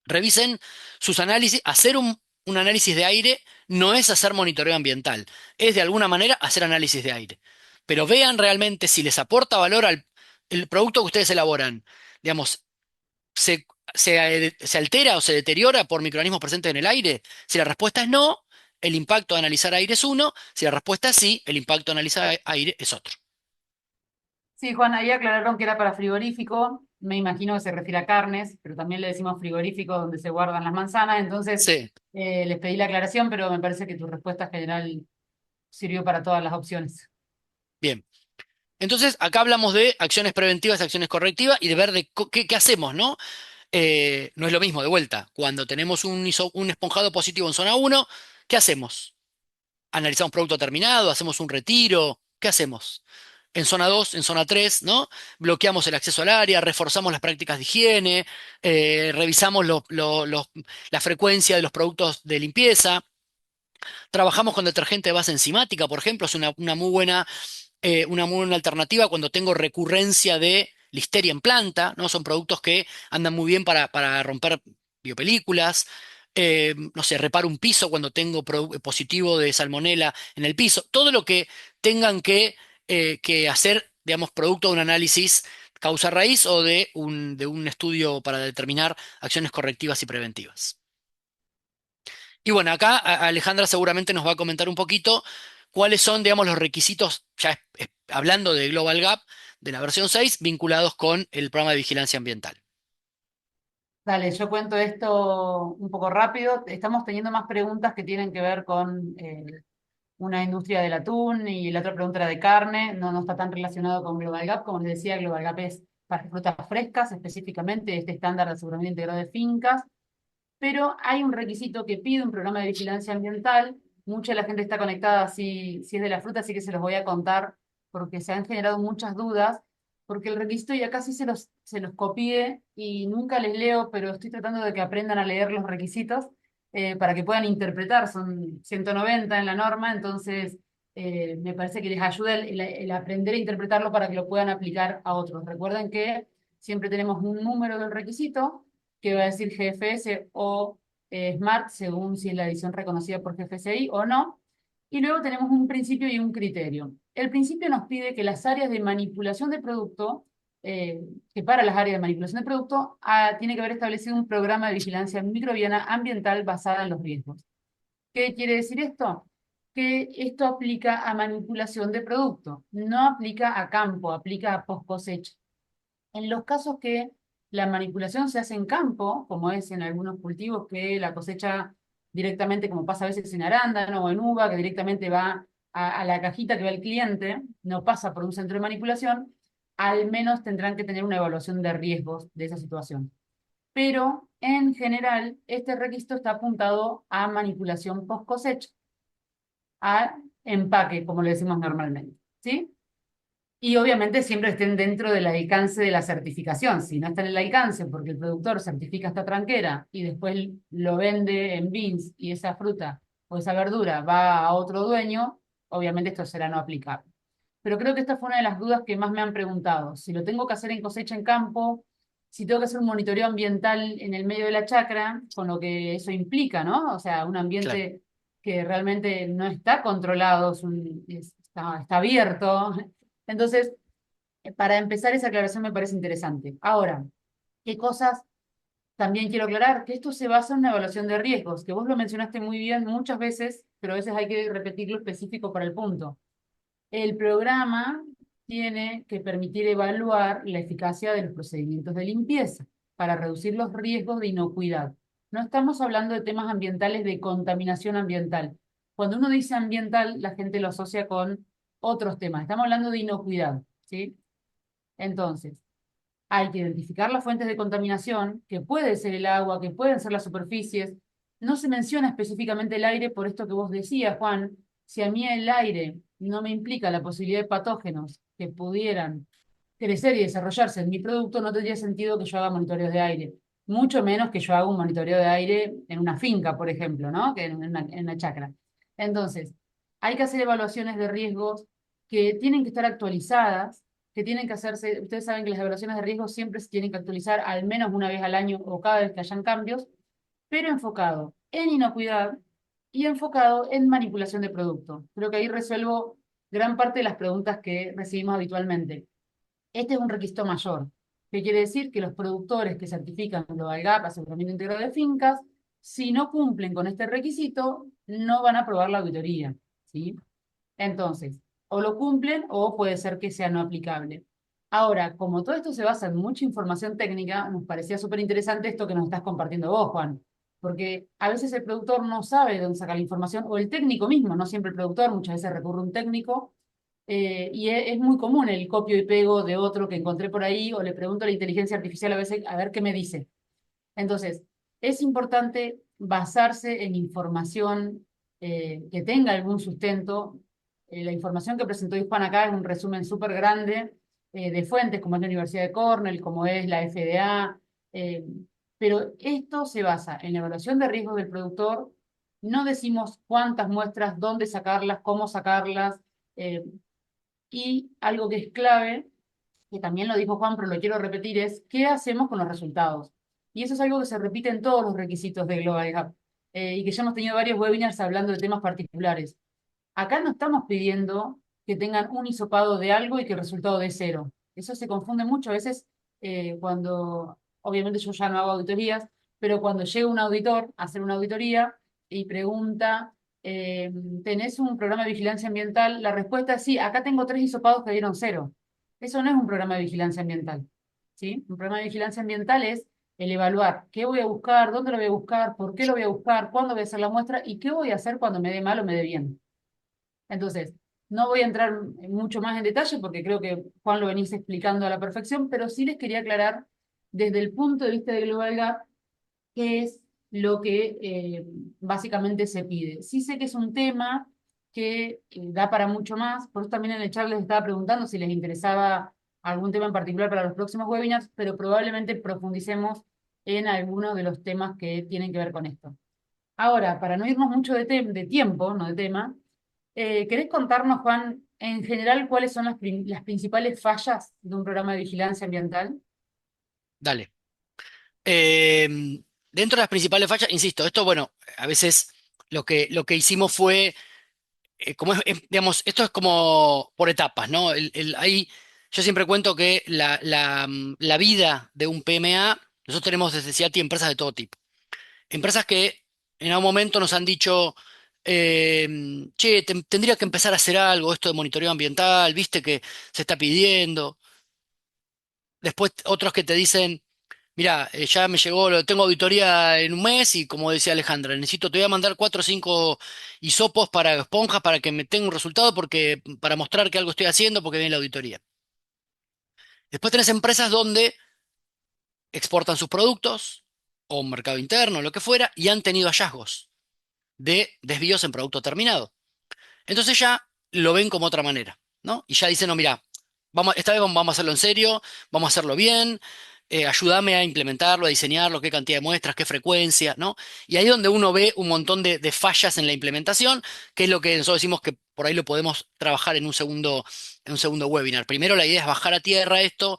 Revisen sus análisis. Hacer un análisis de aire no es hacer monitoreo ambiental, es de alguna manera hacer análisis de aire. Pero vean realmente si les aporta valor al el producto que ustedes elaboran. Digamos, se altera o se deteriora por microorganismos presentes en el aire? Si la respuesta es no, el impacto de analizar aire es uno. Si la respuesta es sí, el impacto de analizar aire es otro. Sí, Juan, ahí aclararon que era para frigorífico. Me imagino que se refiere a carnes, pero también le decimos frigorífico donde se guardan las manzanas. Entonces, Sí, les pedí la aclaración, pero me parece que tu respuesta general sirvió para todas las opciones. bien. Entonces, acá hablamos de acciones preventivas, acciones correctivas y de ver qué hacemos, ¿no? No es lo mismo, de vuelta. Cuando tenemos un esponjado positivo en zona uno, ¿qué hacemos? Analizamos producto terminado, hacemos un retiro, ¿qué hacemos? En zona 2, en zona 3, ¿no? Bloqueamos el acceso al área, reforzamos las prácticas de higiene, revisamos la frecuencia de los productos de limpieza, trabajamos con detergente de base enzimática, por ejemplo, es una muy buena alternativa cuando tengo recurrencia de listeria en planta, ¿no? Son productos que andan muy bien para romper biopelículas. No sé, reparo un piso cuando tengo positivo de salmonela en el piso. Todo lo que tengan que hacer, digamos, producto de un análisis causa-raíz o de un estudio para determinar acciones correctivas y preventivas. Y bueno, acá Alejandra seguramente nos va a comentar un poquito cuáles son, digamos, los requisitos, ya hablando de Global Gap, de la versión 6 vinculados con el programa de vigilancia ambiental. Dale, yo cuento esto un poco rápido. Estamos teniendo más preguntas que tienen que ver con una industria del atún y la otra pregunta era de carne. No, no está tan relacionado con Global Gap. Como les decía, Global Gap es para frutas frescas, específicamente este estándar de aseguramiento integrado de fincas. Pero hay un requisito que pide un programa de vigilancia ambiental. Mucha de la gente está conectada si es de la fruta, así que se los voy a contar porque se han generado muchas dudas, porque el requisito ya casi se los copié y nunca les leo, pero estoy tratando de que aprendan a leer los requisitos para que puedan interpretar. Son 190 en la norma, entonces me parece que les ayuda el aprender a interpretarlo para que lo puedan aplicar a otros. Recuerden que siempre tenemos un número del requisito que va a decir GFS o SMART, según si es la edición reconocida por GFSI o no. Y luego tenemos un principio y un criterio. El principio nos pide que las áreas de manipulación de producto, que para las áreas de manipulación de producto, tiene que haber establecido un programa de vigilancia microbiana ambiental basada en los riesgos. ¿Qué quiere decir esto? Que esto aplica a manipulación de producto, no aplica a campo, aplica a post cosecha. En los casos que la manipulación se hace en campo, como es en algunos cultivos que la cosecha directamente, como pasa a veces en arándano o en uva, que directamente va a la cajita que va el cliente, no pasa por un centro de manipulación, al menos tendrán que tener una evaluación de riesgos de esa situación. Pero en general, este requisito está apuntado a manipulación post cosecha. a empaque, como le decimos normalmente, ¿sí? Y obviamente siempre estén dentro del alcance de la certificación. Si no está en el alcance porque el productor certifica esta tranquera y después lo vende en bins y esa fruta o esa verdura va a otro dueño, obviamente esto será no aplicable. Pero creo que esta fue una de las dudas que más me han preguntado. Si lo tengo que hacer en cosecha en campo, si tengo que hacer un monitoreo ambiental en el medio de la chacra, con lo que eso implica, ¿no? O sea, un Claro. ambiente que realmente no está controlado, está abierto. Entonces, para empezar, esa aclaración me parece interesante. Ahora, ¿qué cosas también quiero aclarar? Que esto se basa en una evaluación de riesgos, que vos lo mencionaste muy bien muchas veces, pero a veces hay que repetirlo específico para el punto. El programa tiene que permitir evaluar la eficacia de los procedimientos de limpieza para reducir los riesgos de inocuidad. No estamos hablando de temas ambientales de contaminación ambiental. Cuando uno dice ambiental, la gente lo asocia con otros temas. Estamos hablando de inocuidad, ¿sí? Entonces, hay que identificar las fuentes de contaminación, que puede ser el agua, que pueden ser las superficies. No se menciona específicamente el aire por esto que vos decías, Juan. Si a mí el aire no me implica la posibilidad de patógenos que pudieran crecer y desarrollarse en mi producto, no tendría sentido que yo haga monitoreos de aire. Mucho menos que yo haga un monitoreo de aire en una finca, por ejemplo, ¿no? Que en una chacra. Entonces, hay que hacer evaluaciones de riesgos que tienen que estar actualizadas, que tienen que hacerse. Ustedes saben que las evaluaciones de riesgos siempre se tienen que actualizar al menos una vez al año o cada vez que hayan cambios, pero enfocado en inocuidad y enfocado en manipulación de producto. Creo que ahí resuelvo gran parte de las preguntas que recibimos habitualmente. Este es un requisito mayor, que quiere decir que los productores que certifican Global Gap, aseguramiento integrado de fincas, si no cumplen con este requisito, no van a aprobar la auditoría, ¿sí? Entonces, o lo cumplen o puede ser que sea no aplicable. Ahora, como todo esto se basa en mucha información técnica, nos parecía súper interesante esto que nos estás compartiendo vos, Juan, porque a veces el productor no sabe de dónde sacar la información, o el técnico mismo, no siempre el productor, muchas veces recurre a un técnico, y es muy común el copio y pego de otro que encontré por ahí, o le pregunto a la inteligencia artificial a veces a ver qué me dice. Entonces, es importante basarse en información que tenga algún sustento. La información que presentó Juan acá es un resumen súper grande de fuentes, como es la Universidad de Cornell, como es la FDA, eh, pero esto se basa en la evaluación de riesgos del productor. No decimos cuántas muestras, dónde sacarlas, cómo sacarlas, eh, y algo que es clave, que también lo dijo Juan, pero lo quiero repetir, es qué hacemos con los resultados. Y eso es algo que se repite en todos los requisitos de Global Gap, y que ya hemos tenido varios webinars hablando de temas particulares. Acá no estamos pidiendo que tengan un hisopado de algo y que el resultado de cero. Eso se confunde mucho a veces cuando, obviamente yo ya no hago auditorías, pero cuando llega un auditor a hacer una auditoría y pregunta, ¿tenés un programa de vigilancia ambiental? La respuesta es sí, acá tengo 3 hisopados que dieron cero. Eso no es un programa de vigilancia ambiental, ¿sí? Un programa de vigilancia ambiental es el evaluar qué voy a buscar, dónde lo voy a buscar, por qué lo voy a buscar, cuándo voy a hacer la muestra y qué voy a hacer cuando me dé mal o me dé bien. Entonces, no voy a entrar mucho más en detalle porque creo que Juan lo venís explicando a la perfección, pero sí les quería aclarar desde el punto de vista de Global Gap qué es lo que básicamente se pide. Sí sé que es un tema que da para mucho más, por eso también en el chat les estaba preguntando si les interesaba algún tema en particular para los próximos webinars, pero probablemente profundicemos en algunos de los temas que tienen que ver con esto. Ahora, para no irnos mucho de tiempo, no de tema, ¿querés contarnos, Juan, en general cuáles son las principales fallas de un programa de vigilancia ambiental? Dale. Dentro de las principales fallas, insisto, esto, bueno, a veces lo que hicimos fue, digamos, esto es como por etapas, ¿no? Yo siempre cuento que la vida de un PMA, nosotros tenemos desde CIATI empresas de todo tipo. Empresas que en algún momento nos han dicho, che, tendría que empezar a hacer algo, esto de monitoreo ambiental, viste que se está pidiendo. Después otros que te dicen, mira, ya me llegó, tengo auditoría en un mes y como decía Alejandra, te voy a mandar 4 o 5 hisopos para esponjas para que me tenga un resultado porque, para mostrar que algo estoy haciendo porque viene la auditoría. Después tenés empresas donde exportan sus productos o un mercado interno, lo que fuera, y han tenido hallazgos de desvíos en producto terminado. Entonces ya lo ven como otra manera, ¿no? Y ya dicen, no, mira, esta vez vamos a hacerlo en serio, vamos a hacerlo bien, ayúdame a implementarlo, a diseñarlo, qué cantidad de muestras, qué frecuencia, ¿no? Y ahí es donde uno ve un montón de fallas en la implementación, que es lo que nosotros decimos que por ahí lo podemos trabajar en un segundo webinar. Primero la idea es bajar a tierra esto,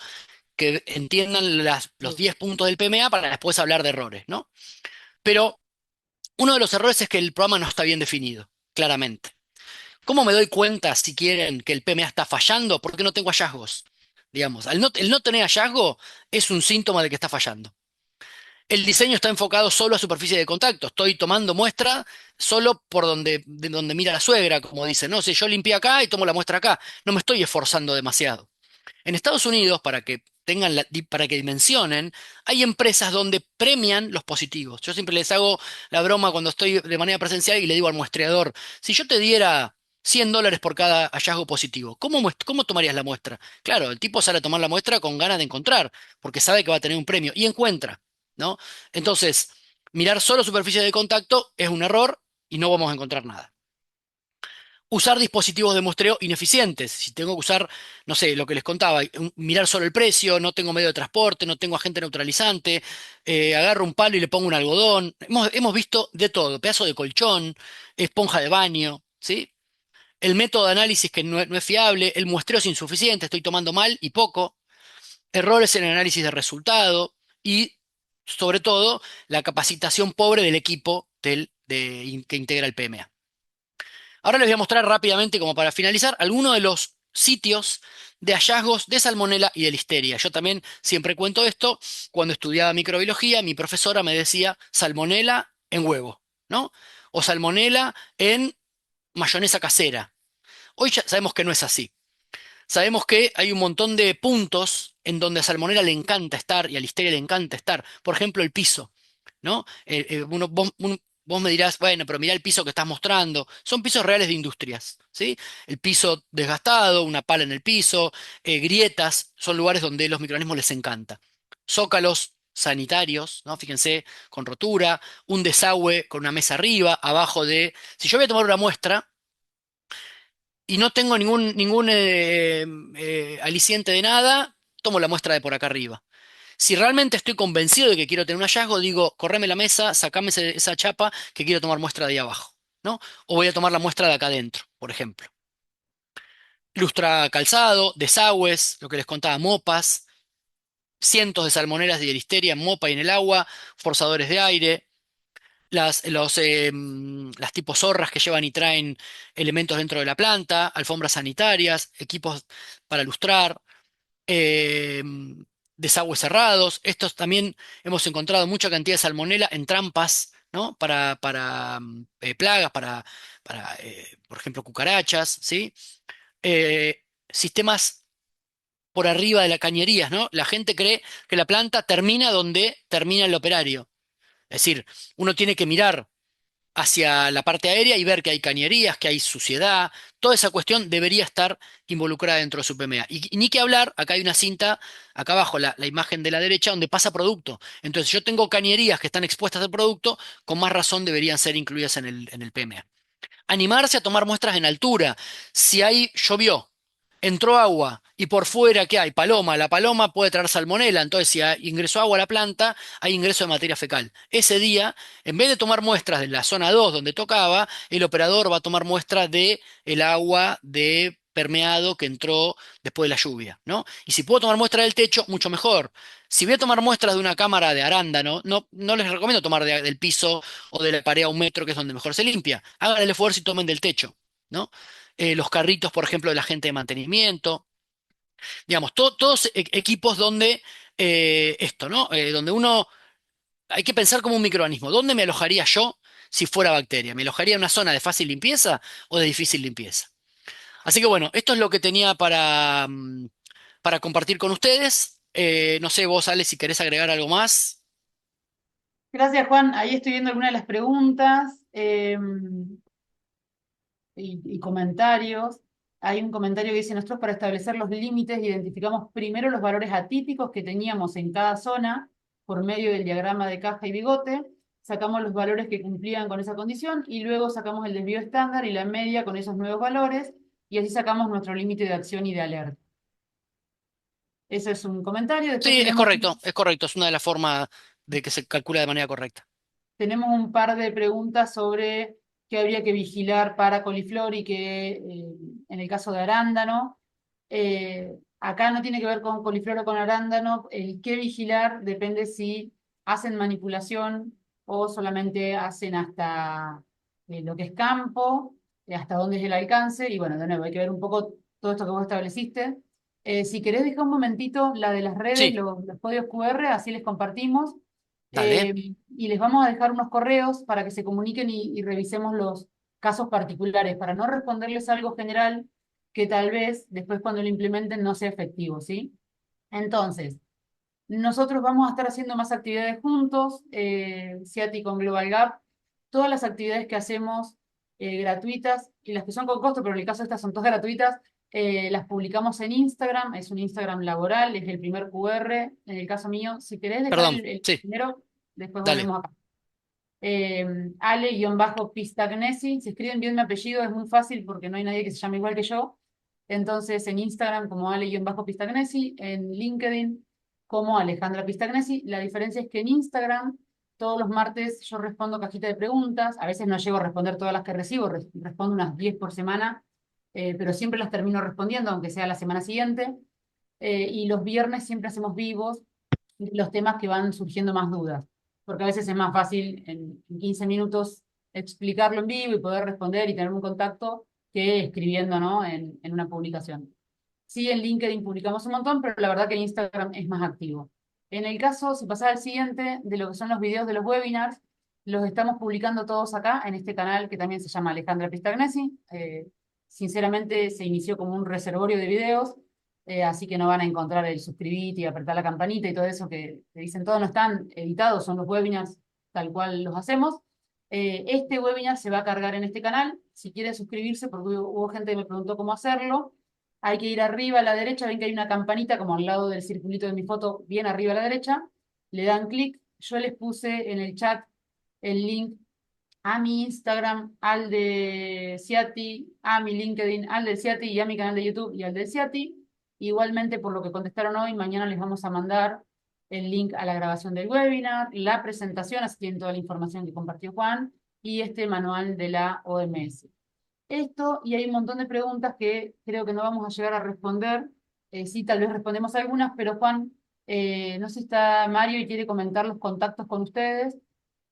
que entiendan los 10 puntos del PMA para después hablar de errores, ¿no? Pero uno de los errores es que el programa no está bien definido, claramente. ¿Cómo me doy cuenta, si quieren, que el PMA está fallando? Porque no tengo hallazgos. Digamos, el no tener hallazgo es un síntoma de que está fallando. El diseño está enfocado solo a superficie de contacto. Estoy tomando muestra solo por de donde mira la suegra, como dice. No sé, yo limpié acá y tomo la muestra acá. No me estoy esforzando demasiado. En Estados Unidos, para que dimensionen, hay empresas donde premian los positivos. Yo siempre les hago la broma cuando estoy de manera presencial y le digo al muestreador, si yo te diera $100 por cada hallazgo positivo, ¿cómo tomarías la muestra? Claro, el tipo sale a tomar la muestra con ganas de encontrar, porque sabe que va a tener un premio y encuentra, ¿no? Entonces, mirar solo superficie de contacto es un error y no vamos a encontrar nada. Usar dispositivos de muestreo ineficientes. Si tengo que usar, no sé, lo que les contaba, mirar solo el precio, no tengo medio de transporte, no tengo agente neutralizante, agarro un palo y le pongo un algodón. Hemos visto de todo, pedazo de colchón, esponja de baño, ¿sí? El método de análisis que no es fiable, el muestreo es insuficiente, estoy tomando mal y poco, errores en el análisis de resultado y, sobre todo, la capacitación pobre del equipo que integra el PMA. Ahora les voy a mostrar rápidamente, como para finalizar, algunos de los sitios de hallazgos de salmonela y de listeria. Yo también siempre cuento esto. Cuando estudiaba microbiología, mi profesora me decía salmonela en huevo, ¿no? O salmonela en mayonesa casera. Hoy ya sabemos que no es así. Sabemos que hay un montón de puntos en donde a salmonela le encanta estar y a listeria le encanta estar. Por ejemplo, el piso, ¿no? Vos me dirás, bueno, pero mirá el piso que estás mostrando. Son pisos reales de industrias, ¿sí? El piso desgastado, una pala en el piso, grietas, son lugares donde los microorganismos les encanta. Zócalos sanitarios, ¿no? Fíjense, con rotura, un desagüe con una mesa arriba, abajo de... Si yo voy a tomar una muestra y no tengo ningún aliciente de nada, tomo la muestra de por acá arriba. Si realmente estoy convencido de que quiero tener un hallazgo, digo, correme la mesa, sacame esa chapa que quiero tomar muestra de ahí abajo, ¿no? O voy a tomar la muestra de acá adentro, por ejemplo. Lustra calzado, desagües, lo que les contaba, mopas, cientos de salmonelas de listeria en mopa y en el agua, forzadores de aire, las tipos zorras que llevan y traen elementos dentro de la planta, alfombras sanitarias, equipos para lustrar, eh, desagües cerrados. Estos también hemos encontrado mucha cantidad de salmonela en trampas, ¿no? Para plagas, por ejemplo, cucarachas, ¿sí? Sistemas por arriba de las cañerías, ¿no? La gente cree que la planta termina donde termina el operario. Es decir, uno tiene que mirar hacia la parte aérea y ver que hay cañerías, que hay suciedad, toda esa cuestión debería estar involucrada dentro de su PMA. Y ni que hablar, acá hay una cinta, acá abajo la imagen de la derecha, donde pasa producto. Entonces, yo tengo cañerías que están expuestas al producto, con más razón deberían ser incluidas en el PMA. Animarse a tomar muestras en altura. Si llovió, entró agua y por fuera, ¿qué hay? Paloma. La paloma puede traer salmonela. Entonces, si ingresó agua a la planta, hay ingreso de materia fecal. Ese día, en vez de tomar muestras de la zona 2 donde tocaba, el operador va a tomar muestras de el agua de permeado que entró después de la lluvia, ¿no? Y si puedo tomar muestras del techo, mucho mejor. Si voy a tomar muestras de una cámara de arándano, no les recomiendo tomar del piso o de la pared a 1 metro, que es donde mejor se limpia. Hagan el esfuerzo y tomen del techo, ¿no? Los carritos, por ejemplo, de la gente de mantenimiento, digamos, todos equipos donde esto, ¿no? Donde uno hay que pensar como un microorganismo. ¿Dónde me alojaría yo si fuera bacteria? ¿Me alojaría en una zona de fácil limpieza o de difícil limpieza? Así que bueno, esto es lo que tenía para compartir con ustedes. No sé, vos, Ale, si querés agregar algo más. Gracias, Juan. Ahí estoy viendo algunas de las preguntas y comentarios. Hay un comentario que dice, nosotros para establecer los límites identificamos primero los valores atípicos que teníamos en cada zona por medio del diagrama de caja y bigote. sacamos los valores que cumplían con esa condición y luego sacamos el desvío estándar y la media con esos nuevos valores y así sacamos nuestro límite de acción y de alerta. Eso es un comentario. Después Sí, tenemos, es correcto, es una de las formas de que se calcula de manera correcta. tenemos un par de preguntas sobre qué habría que vigilar para coliflor y qué en el caso de arándano. Acá no tiene que ver con coliflor o con arándano. El qué vigilar depende si hacen manipulación o solamente hacen hasta lo que es campo, hasta dónde es el alcance. Y bueno, de nuevo, hay que ver un poco todo esto que vos estableciste. Si querés, dejar un momentito la de las redes, Sí, los códigos QR, así les compartimos. dale. Y les vamos a dejar unos correos para que se comuniquen y revisemos los casos particulares, para no responderles algo general que tal vez después cuando lo implementen no sea efectivo, ¿sí? Entonces, nosotros vamos a estar haciendo más actividades juntos, CIATI con Global Gap, todas las actividades que hacemos gratuitas y las que son con costo, pero en el caso de estas son todas gratuitas, las publicamos en Instagram, es un Instagram laboral, es el primer QR, en el caso mío, si querés dejar Perdón, el sí, primero, después dale. volvemos acá. Ale-Pistagnesi, si escriben bien mi apellido es muy fácil porque no hay nadie que se llame igual que yo. Entonces en Instagram como Ale-Pistagnesi, en LinkedIn como Alejandra Pistagnesi. La diferencia es que en Instagram todos los martes yo respondo cajita de preguntas, a veces no llego a responder todas las que recibo, respondo unas 10 por semana, pero siempre las termino respondiendo, aunque sea la semana siguiente. Y los viernes siempre hacemos vivos los temas que van surgiendo más dudas, porque a veces es más fácil en 15 minutos explicarlo en vivo y poder responder y tener un contacto que escribiendo, ¿no? en una publicación. Sí, en LinkedIn publicamos un montón, pero la verdad que en Instagram es más activo. En el caso, si pasás al siguiente, de lo que son los videos de los webinars, los estamos publicando todos acá, en este canal que también se llama Alejandra Pistagnesi. Sinceramente, se inició como un reservorio de videos, así que no van a encontrar el suscribir y apretar la campanita y todo eso que dicen todos, no están editados, son los webinars tal cual los hacemos. Este webinar se va a cargar en este canal. Si quieren suscribirse, porque hubo gente que me preguntó cómo hacerlo, hay que ir arriba a la derecha, ven que hay una campanita como al lado del circulito de mi foto, bien arriba a la derecha, le dan clic. Yo les puse en el chat el link a mi Instagram, al de Ciati, a mi LinkedIn, al del Ciati y a mi canal de YouTube y al del Ciati. Igualmente, por lo que contestaron hoy, mañana les vamos a mandar el link a la grabación del webinar, la presentación, así tienen toda la información que compartió Juan, y este manual de la OMS. Esto, y hay un montón de preguntas que creo que no vamos a llegar a responder. Sí, tal vez respondemos algunas, pero Juan, no sé si está Mario y quiere comentar los contactos con ustedes,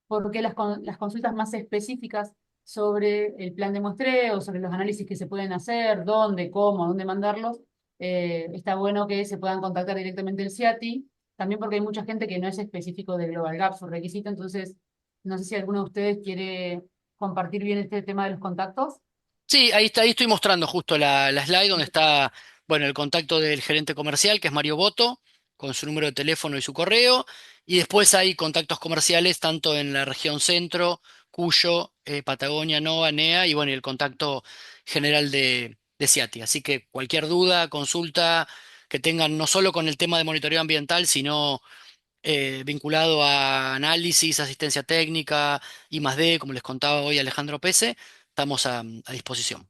porque las consultas más específicas sobre el plan de muestreo, sobre los análisis que se pueden hacer, dónde, cómo, dónde mandarlos, está bueno que se puedan contactar directamente el CIATI, también porque hay mucha gente que no es específico de Global Gap su requisito, entonces no sé si alguno de ustedes quiere compartir bien este tema de los contactos. Sí, ahí está, ahí estoy mostrando justo la slide donde está, bueno, el contacto del gerente comercial, que es Mario Boto, con su número de teléfono y su correo. Y después hay contactos comerciales tanto en la región centro, Cuyo, Patagonia, Nova, NEA y bueno, y el contacto general de Ciati. Así que cualquier duda, consulta que tengan no solo con el tema de monitoreo ambiental, sino vinculado a análisis, asistencia técnica, I+D, como les contaba hoy Alejandro Pese, estamos a disposición.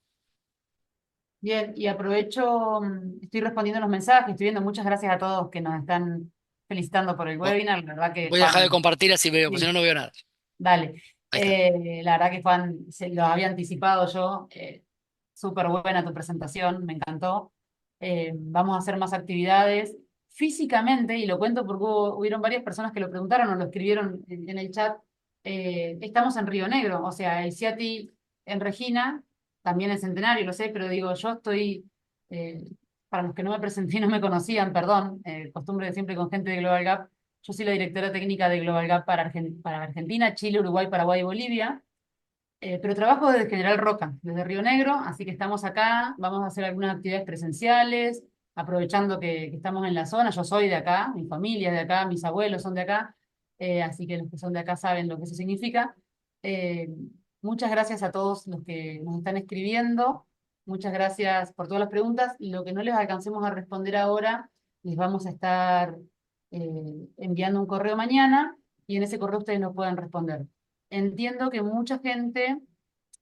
Bien, y aprovecho, estoy respondiendo los mensajes, estoy viendo muchas gracias a todos que nos están felicitando por el Vo- webinar, la verdad que Voy a dejar de Juan, compartir así veo, porque si no, sí, no veo nada. dale. Ahí está. La verdad que Juan, se lo había anticipado yo, súper buena tu presentación, me encantó. Vamos a hacer más actividades físicamente, y lo cuento porque hubieron varias personas que lo preguntaron o lo escribieron en el chat. Estamos en Río Negro, o sea, el CIATI en Regina, también en Centenario, lo sé, pero digo, yo estoy, eh, para los que no me presenté y no me conocían, perdón, costumbre de siempre con gente de Global Gap, yo soy la directora técnica de Global Gap para Argentina, Chile, Uruguay, Paraguay y Bolivia. Pero trabajo desde General Roca, desde Río Negro, así que estamos acá, vamos a hacer algunas actividades presenciales, aprovechando que estamos en la zona. Yo soy de acá, mi familia es de acá, mis abuelos son de acá, así que los que son de acá saben lo que eso significa. Eh, Muchas gracias a todos los que nos están escribiendo, muchas gracias por todas las preguntas. Lo que no les alcancemos a responder ahora, les vamos a estar enviando un correo mañana y en ese correo ustedes nos pueden responder. entiendo que mucha gente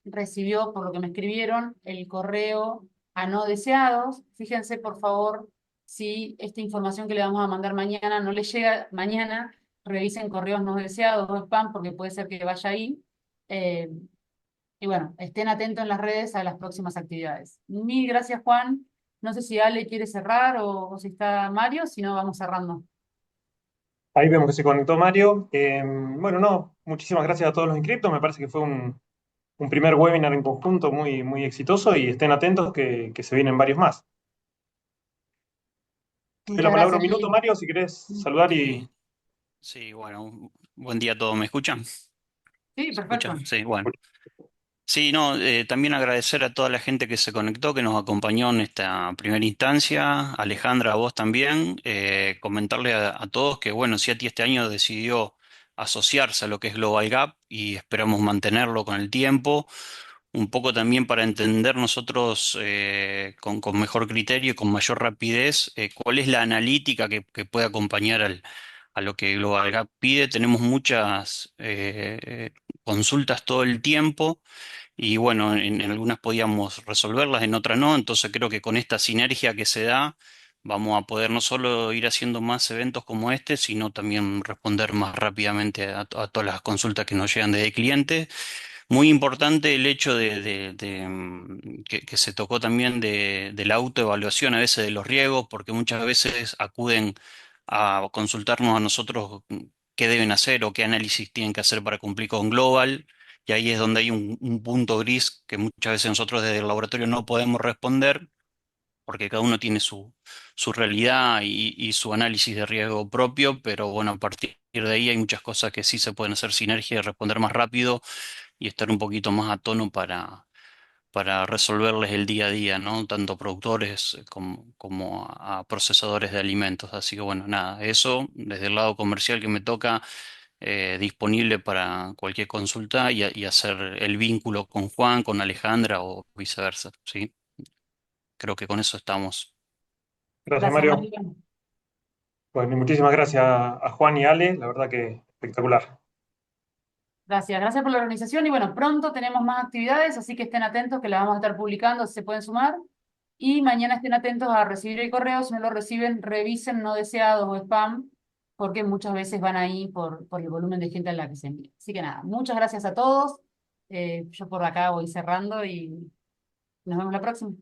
recibió, por lo que me escribieron, el correo a no deseados. Fíjense, por favor, si esta información que le vamos a mandar mañana no les llega mañana, revisen correos no deseados o spam, porque puede ser que vaya ahí. Eh, y bueno, estén atentos en las redes a las próximas actividades. Mil gracias, Juan. No sé si Ale quiere cerrar o si está Mario, si no, vamos cerrando. Ahí vemos que se conectó Mario. Bueno, no, muchísimas gracias a todos los inscriptos. Me parece que fue un primer webinar en conjunto muy, muy exitoso y estén atentos que se vienen varios más. Te doy la Muchas palabra gracias, un minuto, Lili. Mario, si querés saludar Sí, y... sí, bueno, buen día a todos. ¿Me escuchan? Sí, ¿Se escucha? perfecto. Sí, bueno. Sí, no, también agradecer a toda la gente que se conectó, que nos acompañó en esta primera instancia. Alejandra, a vos también. Comentarle a todos que, bueno, Ciati este año decidió asociarse a lo que es Global Gap y esperamos mantenerlo con el tiempo. Un poco también para entender nosotros con mejor criterio y con mayor rapidez cuál es la analítica que puede acompañar a lo que Global Gap pide. Tenemos muchas consultas todo el tiempo y bueno, en algunas podíamos resolverlas, en otras no. Entonces creo que con esta sinergia que se da vamos a poder no solo ir haciendo más eventos como este, sino también responder más rápidamente a todas las consultas que nos llegan de clientes. Muy importante el hecho que se tocó también de la autoevaluación a veces de los riesgos, porque muchas veces acuden a consultarnos a nosotros qué deben hacer o qué análisis tienen que hacer para cumplir con Global. Y ahí es donde hay un punto gris que muchas veces nosotros desde el laboratorio no podemos responder, porque cada uno tiene su realidad y su análisis de riesgo propio, pero bueno, a partir de ahí hay muchas cosas que sí se pueden hacer sinergia y responder más rápido y estar un poquito más a tono para resolverles el día a día, ¿no? Tanto a productores como a procesadores de alimentos. Así que bueno, nada, eso desde el lado comercial que me toca, disponible para cualquier consulta y hacer el vínculo con Juan, con Alejandra o viceversa, ¿sí? Creo que con eso estamos. Gracias, Gracias, Mario. Mario. Bueno, y muchísimas gracias a Juan y Ale, la verdad que espectacular. Gracias, gracias por la organización y bueno, pronto tenemos más actividades, así que estén atentos que las vamos a estar publicando, si se pueden sumar. Y mañana estén atentos a recibir el correo, si no lo reciben, revisen no deseados o spam, porque muchas veces van ahí por el volumen de gente a la que se envía. Así que nada, muchas gracias a todos. Yo por acá voy cerrando y nos vemos la próxima.